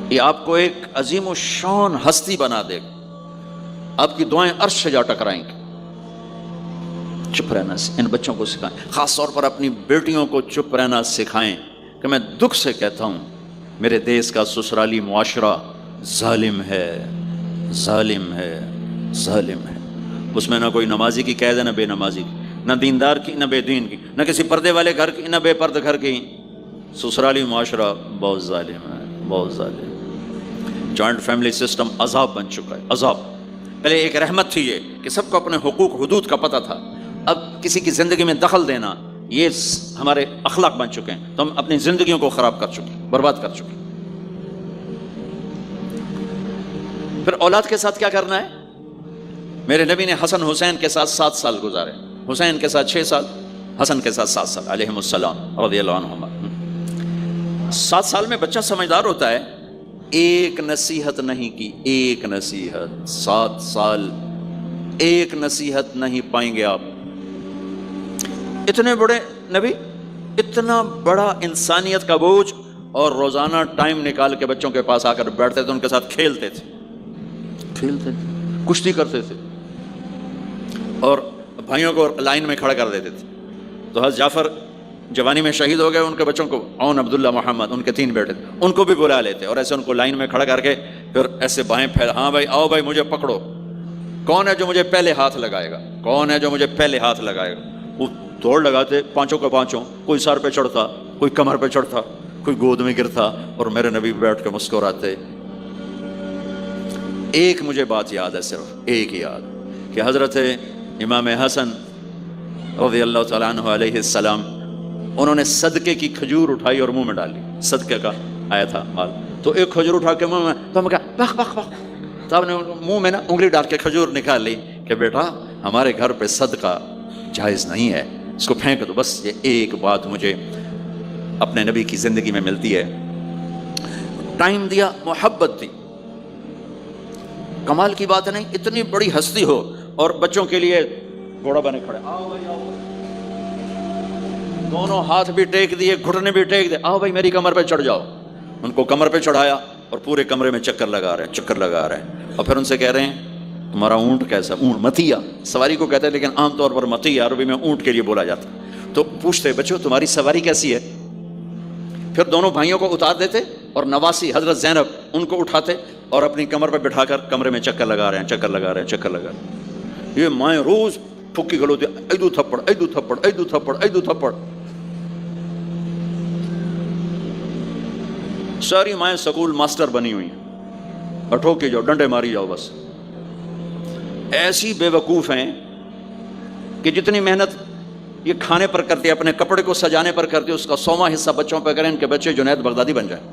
یہ آپ کو ایک عظیم و شان ہستی بنا دے گا۔ آپ کی دعائیں عرش سے جا ٹکرائیں گی۔ چپ رہنا ان بچوں کو سکھائیں، خاص طور پر اپنی بیٹیوں کو چپ رہنا سکھائیں کہ میں دکھ سے کہتا ہوں میرے دیس کا سسرالی معاشرہ ظالم ہے، ظالم ہے، ظالم ہے۔ اس میں نہ کوئی نمازی کی قید ہے، نہ بے نمازی کی، نہ دیندار کی، نہ بے دین کی، نہ کسی پردے والے گھر کی، نہ بے پردہ گھر کی۔ سسرالی معاشرہ بہت ظالم ہے، بہت ظالم۔ جوائنٹ فیملی سسٹم عذاب بن چکا ہے، عذاب۔ پہلے ایک رحمت تھی یہ کہ سب کو اپنے حقوق حدود کا پتہ تھا، اب کسی کی زندگی میں دخل دینا یہ ہمارے اخلاق بن چکے ہیں، تو ہم اپنی زندگیوں کو خراب کر چکے ہیں، برباد کر چکے ہیں۔ پھر اولاد کے ساتھ کیا کرنا ہے؟ میرے نبی نے حسن حسین کے ساتھ 7 سال گزارے، حسین کے ساتھ 6 سال، حسن کے ساتھ 7 سال علیہم السلام رضی اللہ عنہما۔ 7 سال میں بچہ سمجھدار ہوتا ہے، ایک نصیحت نہیں کی، ایک نصیحت، 7 سال ایک نصیحت نہیں پائیں گے آپ۔ اتنے بڑے نبی، اتنا بڑا انسانیت کا بوجھ، اور روزانہ ٹائم نکال کے بچوں کے پاس آ کر بیٹھتے تھے، ان کے ساتھ کھیلتے تھے، کشتی کرتے تھے، اور بھائیوں کو لائن میں کھڑا کر دیتے تھے۔ تو حضرت جعفر جوانی میں شہید ہو گئے ان کے بچوں کو، عون، عبداللہ، محمد، ان کے 3 بیٹے، ان کو بھی بلا لیتے اور ایسے ان کو لائن میں کھڑا کر کے پھر ایسے بائیں پھیلا، ہاں بھائی آؤ بھائی مجھے پکڑو، کون ہے جو مجھے پہلے ہاتھ لگائے گا، کون ہے جو مجھے پہلے ہاتھ لگائے گا. وہ دوڑ لگاتے پانچوں کے پانچوں، کوئی سر پہ چڑھتا، کوئی کمر پہ چڑھتا، کوئی گود میں گرتا، اور میرے نبی بیٹھ کے مسکراتے. ایک مجھے بات یاد ہے، صرف ایک ہی یاد، کہ حضرت امام حسن رضی اللہ تعالیٰ عنہ علیہ السلام، انہوں نے صدقے کی کھجور اٹھائی اور منہ میں ڈالی، صدقے کا آیا تھا مال، تو ایک کھجور اٹھا کے منہ میں، تو ہم کہا بخ بخ بخ، صاحب نے منہ میں نا انگلی ڈال کے کھجور نکال لی کہ بیٹا ہمارے گھر پہ صدقہ جائز نہیں ہے، اس کو پھینک دو. بس یہ ایک بات مجھے اپنے نبی کی زندگی میں ملتی ہے. ٹائم دیا، محبت دی. کمال کی بات نہیں، اتنی بڑی ہستی ہو اور بچوں کے لیے گھوڑا بنے کھڑے، آؤ بھائی آؤ، دونوں ہاتھ بھی ٹیک دیے، گھٹنے بھی ٹیک دیے، آؤ بھائی میری کمر پہ چڑھ جاؤ. ان کو کمر پہ چڑھایا اور پورے کمرے میں چکر لگا رہے ہیں، چکر لگا رہے ہیں، اور پھر ان سے کہہ رہے ہیں تمہارا اونٹ کیسا؟ اونٹ متیا سواری کو کہتے ہیں، لیکن عام طور پر متیا عربی میں اونٹ کے لیے بولا جاتا. تو پوچھتے بچوں تمہاری سواری کیسی ہے؟ پھر دونوں بھائیوں کو اتار دیتے اور نواسی حضرت زینب ان کو اٹھاتے اور اپنی کمر پہ بٹھا کر کمرے میں چکر لگا رہے ہیں، چکر لگا رہے ہیں، چکر لگا رہے ہیں. یہ مائیں روز پھکی کھلوتی، ایدو تھپڑ، ایدو تھپڑ، ایدو تھپڑ، ایدو تھپڑ. ساری مائیں سکول ماسٹر بنی ہوئی ہیں، اٹھو کے جاؤ، ڈنڈے ماری جاؤ. بس ایسی بے وقوف ہیں کہ جتنی محنت یہ کھانے پر کرتے، اپنے کپڑے کو سجانے پر کرتے، اس کا 100واں حصہ بچوں پہ کریں، ان کے بچے جنید بغدادی بن جائیں.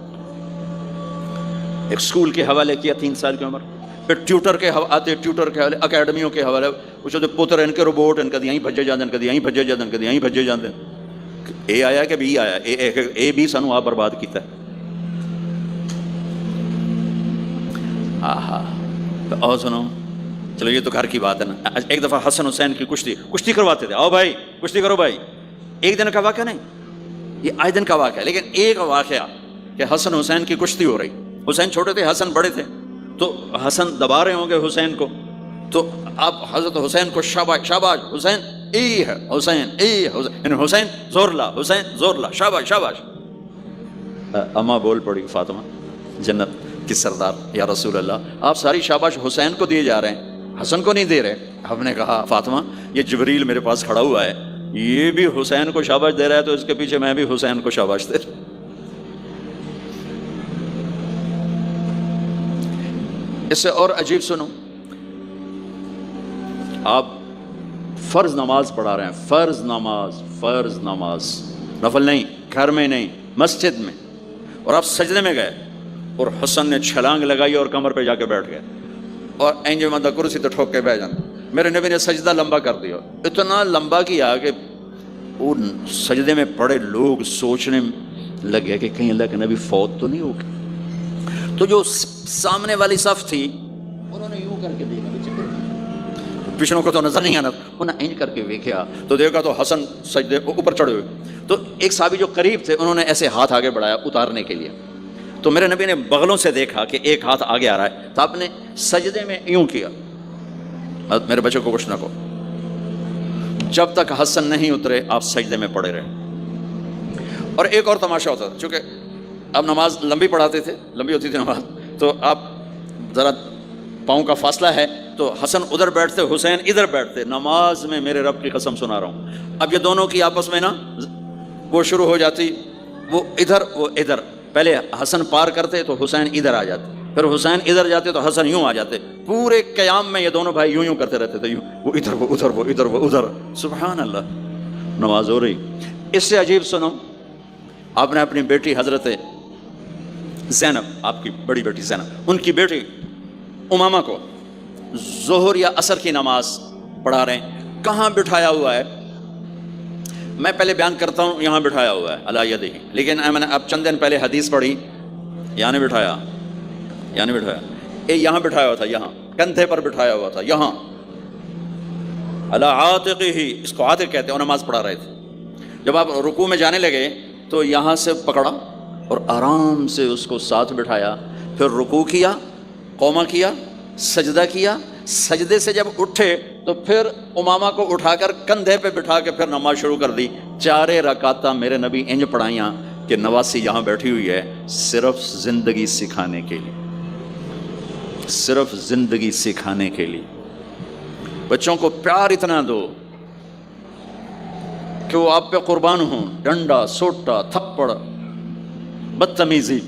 ایک سکول کے حوالے کیا 3 سال کی عمر، پھر ٹیوٹر کے آتے، ٹیوٹر کے حوالے، اکیڈمیوں کے حوالے، وہ پوتر ان کے روبوٹ، ان کا یہیں بھجے جاتے، ان کا یہیں بھجے جاتے، ان کا یہیں بھجے جاتے. اے آیا کہ بی آیا، اے بھی سانو آپ برباد کیتا ہے. آہا. اور سنو، چلو یہ تو گھر کی بات ہے نا. ایک دفعہ حسن حسین کی کشتی کرواتے تھے، آؤ بھائی کشتی کرو بھائی. ایک دن کا واقعہ نہیں، یہ آئے دن کا واقعہ ہے. لیکن ایک واقعہ کہ حسن حسین کی کشتی ہو رہی، حسین چھوٹے تھے، حسن بڑے تھے، تو حسن دبا رہے ہوں گے حسین کو، تو اب حضرت حسین کو شاباش شاباش حسین، ای ہے حسین، ای حسین، حسین زور لا، حسین زور لا، شاباش شاباش. اماں بول پڑی فاطمہ جنت کی سردار، یا رسول اللہ آپ ساری شاباش حسین کو دیے جا رہے ہیں، حسن کو نہیں دے رہے. ہم نے کہا فاطمہ یہ جبریل میرے پاس کھڑا ہوا ہے، یہ بھی حسین کو شاباش دے رہا ہے، تو اس کے پیچھے میں بھی حسین کو شاباش دے رہا ہوں. اس سے اور عجیب سنو، آپ فرض نماز پڑھا رہے ہیں، فرض نماز، فرض نماز، نفل نہیں، گھر میں نہیں، مسجد میں، اور آپ سجدے میں گئے اور حسن نے چھلانگ لگائی اور کمر پہ جا کے بیٹھ گئے، اور اینجو مندہ کرسی تو ٹھوک کے بیٹھ جانا. میرے نبی نے سجدہ لمبا کر دیا، اتنا لمبا کیا کہ وہ سجدے میں پڑے لوگ سوچنے لگے کہ کہیں اللہ کے نبی فوت تو نہیں ہو گئے. تو جو سامنے والی صف تھی انہوں نے یوں کر کے دیکھا، پچھڑوں کو تو نظر نہیں آنا، انہوں نے اینج کر کے دیکھا تو دیکھا تو حسن سجدے اوپر چڑھے ہوئے. تو ایک صحابی جو قریب تھے انہوں نے ایسے ہاتھ آگے بڑھایا اتارنے کے لیے، تو میرے نبی نے بغلوں سے دیکھا کہ ایک ہاتھ آگے آ رہا ہے، تو آپ نے سجدے میں یوں کیا، میرے بچے کو کچھ نہ کہو، جب تک حسن نہیں اترے آپ سجدے میں پڑے رہے. اور ایک اور تماشا ہوتا تھا، چونکہ اب نماز لمبی پڑھاتے تھے، لمبی ہوتی تھی نماز، تو آپ ذرا پاؤں کا فاصلہ ہے تو حسن ادھر بیٹھتے، حسین ادھر بیٹھتے. نماز میں میرے رب کی قسم سنا رہا ہوں، اب یہ دونوں کی آپس میں نا وہ شروع ہو جاتی، وہ ادھر وہ ادھر. پہلے حسن پار کرتے تو حسین ادھر آ جاتے، پھر حسین ادھر جاتے تو حسن یوں آ جاتے. پورے قیام میں یہ دونوں بھائی یوں یوں کرتے رہتے تھے، یوں، وہ ادھر وہ ادھر، وہ ادھر وہ ادھر. سبحان اللہ، نماز ہو رہی. اس سے عجیب سنو، آپ نے اپنی بیٹی حضرت زینب، آپ کی بڑی بیٹی زینب، ان کی بیٹی امامہ کو ظہر یا عصر کی نماز پڑھا رہے ہیں. کہاں بٹھایا ہوا ہے میں پہلے بیان کرتا ہوں، یہاں بٹھایا ہوا ہے علی یدہ، لیکن میں نے اب چند دن پہلے حدیث پڑھی، یہاں نہیں بٹھایا، یہاں نہیں بٹھایا، یہاں بٹھایا ہوا تھا، یہاں کندھے پر بٹھایا ہوا تھا، یہاں علی عاتقہ، اس کو عاتق کہتے ہیں. اور نماز پڑھا رہے تھے. جب آپ رکوع میں جانے لگے تو یہاں سے پکڑا اور آرام سے اس کو ساتھ بٹھایا، پھر رکوع کیا، قومہ کیا، سجدہ کیا، سجدے سے جب اٹھے تو پھر امامہ کو اٹھا کر کندھے پہ بٹھا کے پھر نماز شروع کر دی. چارے رکعتاں میرے نبی انج پڑھائیاں کہ نواسی یہاں بیٹھی ہوئی ہے صرف زندگی سکھانے کے لیے، صرف زندگی سکھانے کے لیے۔ بچوں کو پیار اتنا دو کہ وہ آپ پہ قربان ہوں، ڈنڈا، سوٹا، تھپڑ، بدتمیزی،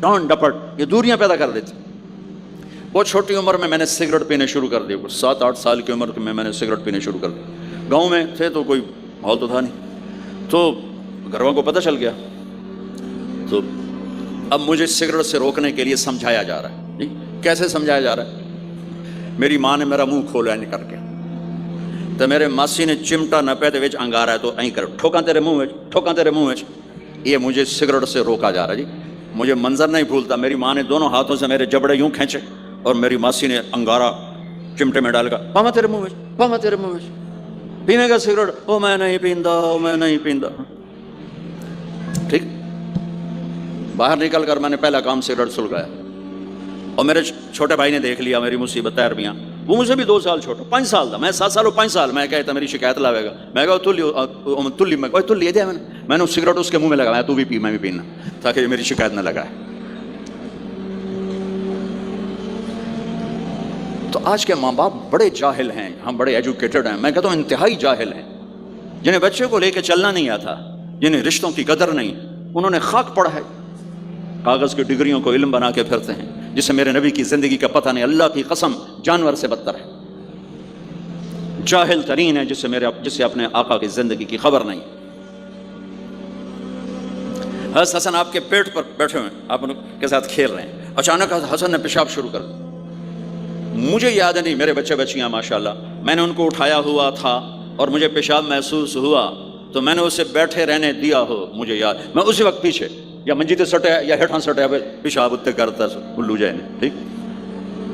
ڈانٹ ڈپٹ، یہ دوریاں پیدا کر دیتی۔ بہت چھوٹی عمر میں نے سگریٹ پینے شروع کر دی، 7-8 سال کی عمر میں نے سگریٹ پینے شروع کر دی۔ گاؤں میں تھے تو کوئی ماحول تو تھا نہیں، تو گھر والوں کو پتہ چل گیا، تو اب مجھے سگریٹ سے روکنے کے لیے سمجھایا جا رہا ہے۔ کیسے سمجھایا جا رہا ہے؟ میری ماں نے میرا منہ کھولا ہے کر کے، تو میرے ماسی نے چمٹا نپے دے وچ انگارا ہے تو این کر ٹھوکاں تیرے منہ وچ، ٹھوکاں تیرے منہ وچ۔ یہ مجھے سگریٹ سے روکا جا رہا ہے جی۔ مجھے منظر نہیں بھولتا، میری ماں نے دونوں ہاتھوں سے میرے جبڑے یوں کھینچے اور میری ماسی نے انگارا چمٹے میں ڈال کر پاما تیرے منہ وچ، پاما تیرے منہ وچ، پینے کا سگریٹ؟ او میں نہیں پیندا، او میں نہیں پیندا۔ ٹھیک، باہر نکل کر میں نے پہلا کام سگریٹ سلگایا، اور میرے چھوٹے بھائی نے دیکھ لیا میری مصیبت تیربیاں۔ وہ مجھ سے بھی 2 سال چھوٹا، 5 سال تھا، میں 7 سال اور 5 سال۔ میں کہتا میری شکایت لاوے گا، میں کہا تلی میں دیا میں نے سگریٹ اس کے منہ میں لگایا، تو بھی پی میں بھی پینا، تاکہ میری شکایت نہ لگائے۔ تو آج کے ماں باپ بڑے جاہل ہیں، ہم بڑے ایجوکیٹڈ ہیں، میں کہتا ہوں انتہائی جاہل ہیں، جنہیں بچے کو لے کے چلنا نہیں آتا، جنہیں رشتوں کی قدر نہیں، انہوں نے خاک پڑھا ہے، کاغذ کی ڈگریوں کو علم بنا کے پھرتے ہیں، جسے میرے نبی کی زندگی کا پتہ نہیں۔ اللہ کی قسم جانور سے بدتر ہے، جاہل ترین ہے جسے اپنے آقا کی زندگی کی خبر نہیں۔ حضرت حسن آپ کے پیٹ پر بیٹھے ہوئے آپ ان کے ساتھ کھیل رہے ہیں، اچانک حسن نے پیشاب شروع کر دیا۔ مجھے یاد نہیں، میرے بچے بچیاں ماشاءاللہ، میں نے ان کو اٹھایا ہوا تھا اور مجھے پیشاب محسوس ہوا تو میں نے اسے بیٹھے رہنے دیا ہو، مجھے یاد، میں اسی وقت پیچھے یا منجی تے سٹے یا ہیٹھاں سٹے پیشاب اتنے کرتا الو جائے نے۔ ٹھیک،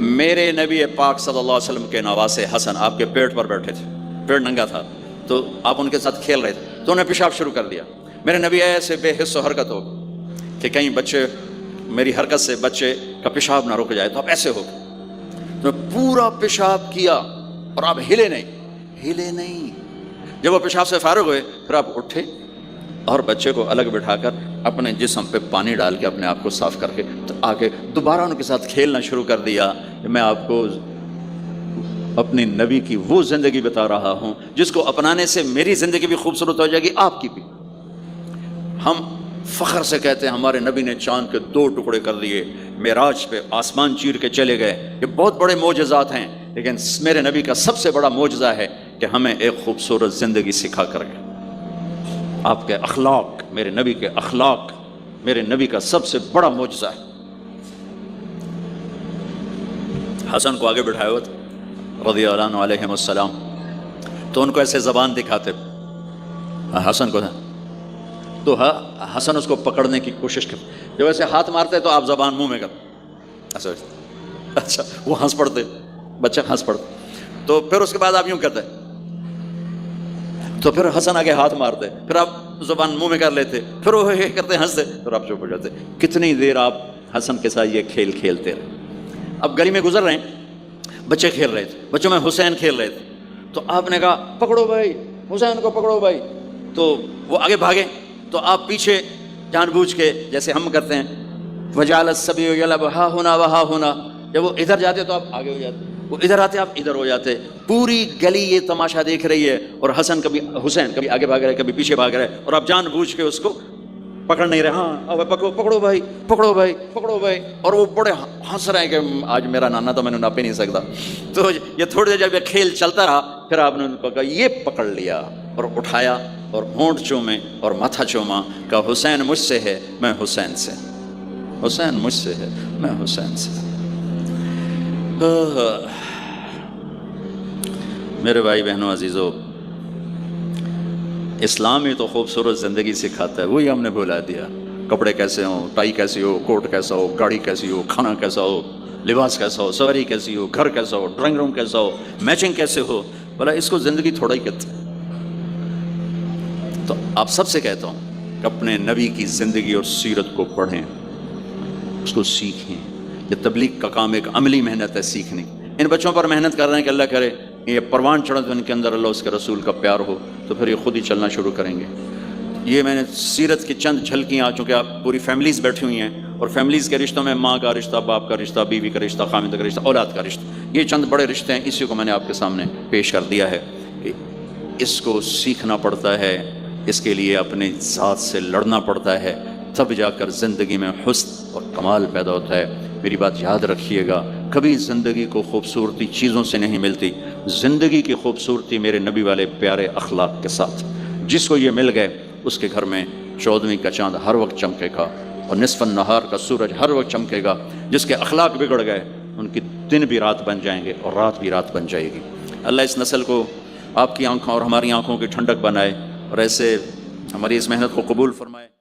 میرے نبی پاک صلی اللہ علیہ وسلم کے نواسے حسن آپ کے پیٹ پر بیٹھے تھے، پیٹ ننگا تھا، تو آپ ان کے ساتھ کھیل رہے تھے تو انہیں پیشاب شروع کر دیا۔ میرے نبی ایسے بے حس و حرکت ہو کہ کہیں بچے میری حرکت سے بچے کا پیشاب نہ رک جائے، تو آپ ایسے ہو تو پورا پیشاب کیا اور آپ ہلے نہیں۔ جب وہ پیشاب سے فارغ ہوئے پھر آپ اٹھے اور بچے کو الگ بٹھا کر اپنے جسم پہ پانی ڈال کے اپنے آپ کو صاف کر کے تو آگے دوبارہ ان کے ساتھ کھیلنا شروع کر دیا۔ میں آپ کو اپنی نبی کی وہ زندگی بتا رہا ہوں جس کو اپنانے سے میری زندگی بھی خوبصورت ہو جائے گی، آپ کی بھی۔ ہم فخر سے کہتے ہیں ہمارے نبی نے چاند کے 2 ٹکڑے کر دیے، معراج پہ آسمان چیر کے چلے گئے، یہ بہت بڑے معجزات ہیں، لیکن میرے نبی کا سب سے بڑا معجزہ ہے کہ ہمیں ایک خوبصورت زندگی سکھا کر گئے۔ آپ کے اخلاق، میرے نبی کے اخلاق میرے نبی کا سب سے بڑا معجزہ ہے۔ حسن کو آگے بٹھائے ہوئے رضی اللہ عنہ علیہ السلام، تو ان کو ایسے زبان دکھاتے حسن کو، تو حسن اس کو پکڑنے کی کوشش کرتے، جب ایسے ہاتھ مارتے تو آپ زبان منہ میں کرتے، اچھا وہ ہنس پڑتے، بچہ ہنس پڑتے، تو پھر اس کے بعد آپ یوں کرتے، تو پھر حسن آگے ہاتھ مارتے، پھر آپ زبان منہ میں کر لیتے، پھر وہ یہ کرتے ہنستے، پھر آپ چپ ہو جاتے۔ کتنی دیر آپ حسن کے ساتھ یہ کھیل کھیلتے رہے۔ اب گلی میں گزر رہے ہیں، بچے کھیل رہے تھے، بچوں میں حسین کھیل رہے تھے، تو آپ نے کہا پکڑو بھائی حسین کو، پکڑو بھائی، تو وہ آگے بھاگے، تو آپ پیچھے جان بوجھ کے جیسے ہم کرتے ہیں وجعل السبی یلعب ہا ہنا وہا ہونا، جب وہ ادھر جاتے تو آپ آگے ہو جاتے، وہ ادھر آتے آپ ادھر ہو جاتے، پوری گلی یہ تماشا دیکھ رہی ہے، اور حسین کبھی آگے بھاگ رہے کبھی پیچھے بھاگ رہے، اور آپ جان بوجھ کے اس کو پکڑ نہیں رہے، ہاں پکڑو بھائی پکڑو بھائی پکڑو بھائی، اور وہ بڑے ہنس رہے ہیں کہ آج میرا نانا تو میں نے ناپ ہی نہیں سکتا۔ تو یہ تھوڑی دیر جب یہ کھیل چلتا رہا پھر آپ نے ان کو کہا یہ پکڑ لیا اور اٹھایا اور ہونٹ چومے اور ماتھا چوما، کہا حسین مجھ سے ہے میں حسین سے، حسین مجھ سے ہے میں حسین سے۔ میرے بھائی بہنوں عزیزو، اسلام ہی تو خوبصورت زندگی سکھاتا ہے، وہی ہم نے بھلا دیا۔ کپڑے کیسے ہوں، ٹائی کیسی ہو، کوٹ کیسا ہو، گاڑی کیسی ہو، کھانا کیسا ہو، لباس کیسا ہو، سواری کیسی ہو، گھر کیسا ہو، ڈرائنگ روم کیسا ہو، میچنگ کیسے ہو، بھلا اس کو زندگی تھوڑا ہی کہتے ہیں۔ تو آپ سب سے کہتا ہوں کہ اپنے نبی کی زندگی اور سیرت کو پڑھیں، اس کو سیکھیں۔ یہ تبلیغ کا کام ایک عملی محنت ہے، سیکھنے۔ ان بچوں پر محنت کر رہے ہیں کہ اللہ کرے یہ پروان چڑھے تو ان کے اندر اللہ اس کے رسول کا پیار ہو، تو پھر یہ خود ہی چلنا شروع کریں گے۔ یہ میں نے سیرت کی چند جھلکیاں، چونکہ آپ پوری فیملیز بیٹھی ہوئی ہیں، اور فیملیز کے رشتوں میں ماں کا رشتہ، باپ کا رشتہ، بیوی کا رشتہ، خامد کا رشتہ، اولاد کا رشتہ، یہ چند بڑے رشتے ہیں، اسی کو میں نے آپ کے سامنے پیش کر دیا ہے کہ اس کو سیکھنا پڑتا ہے، اس کے لیے اپنے ذات سے لڑنا پڑتا ہے، تب جا کر زندگی میں حسن اور کمال پیدا ہوتا ہے۔ میری بات یاد رکھیے گا، کبھی زندگی کو خوبصورتی چیزوں سے نہیں ملتی، زندگی کی خوبصورتی میرے نبی والے پیارے اخلاق کے ساتھ۔ جس کو یہ مل گئے اس کے گھر میں 14ویں کا چاند ہر وقت چمکے گا اور نصف النہار کا سورج ہر وقت چمکے گا۔ جس کے اخلاق بگڑ گئے ان کی دن بھی رات بن جائیں گے اور رات بھی رات بن جائے گی۔ اللہ اس نسل کو آپ کی آنکھوں اور ہماری آنکھوں کی ٹھنڈک بنائے اور ایسے ہماری اس محنت کو قبول فرمائے۔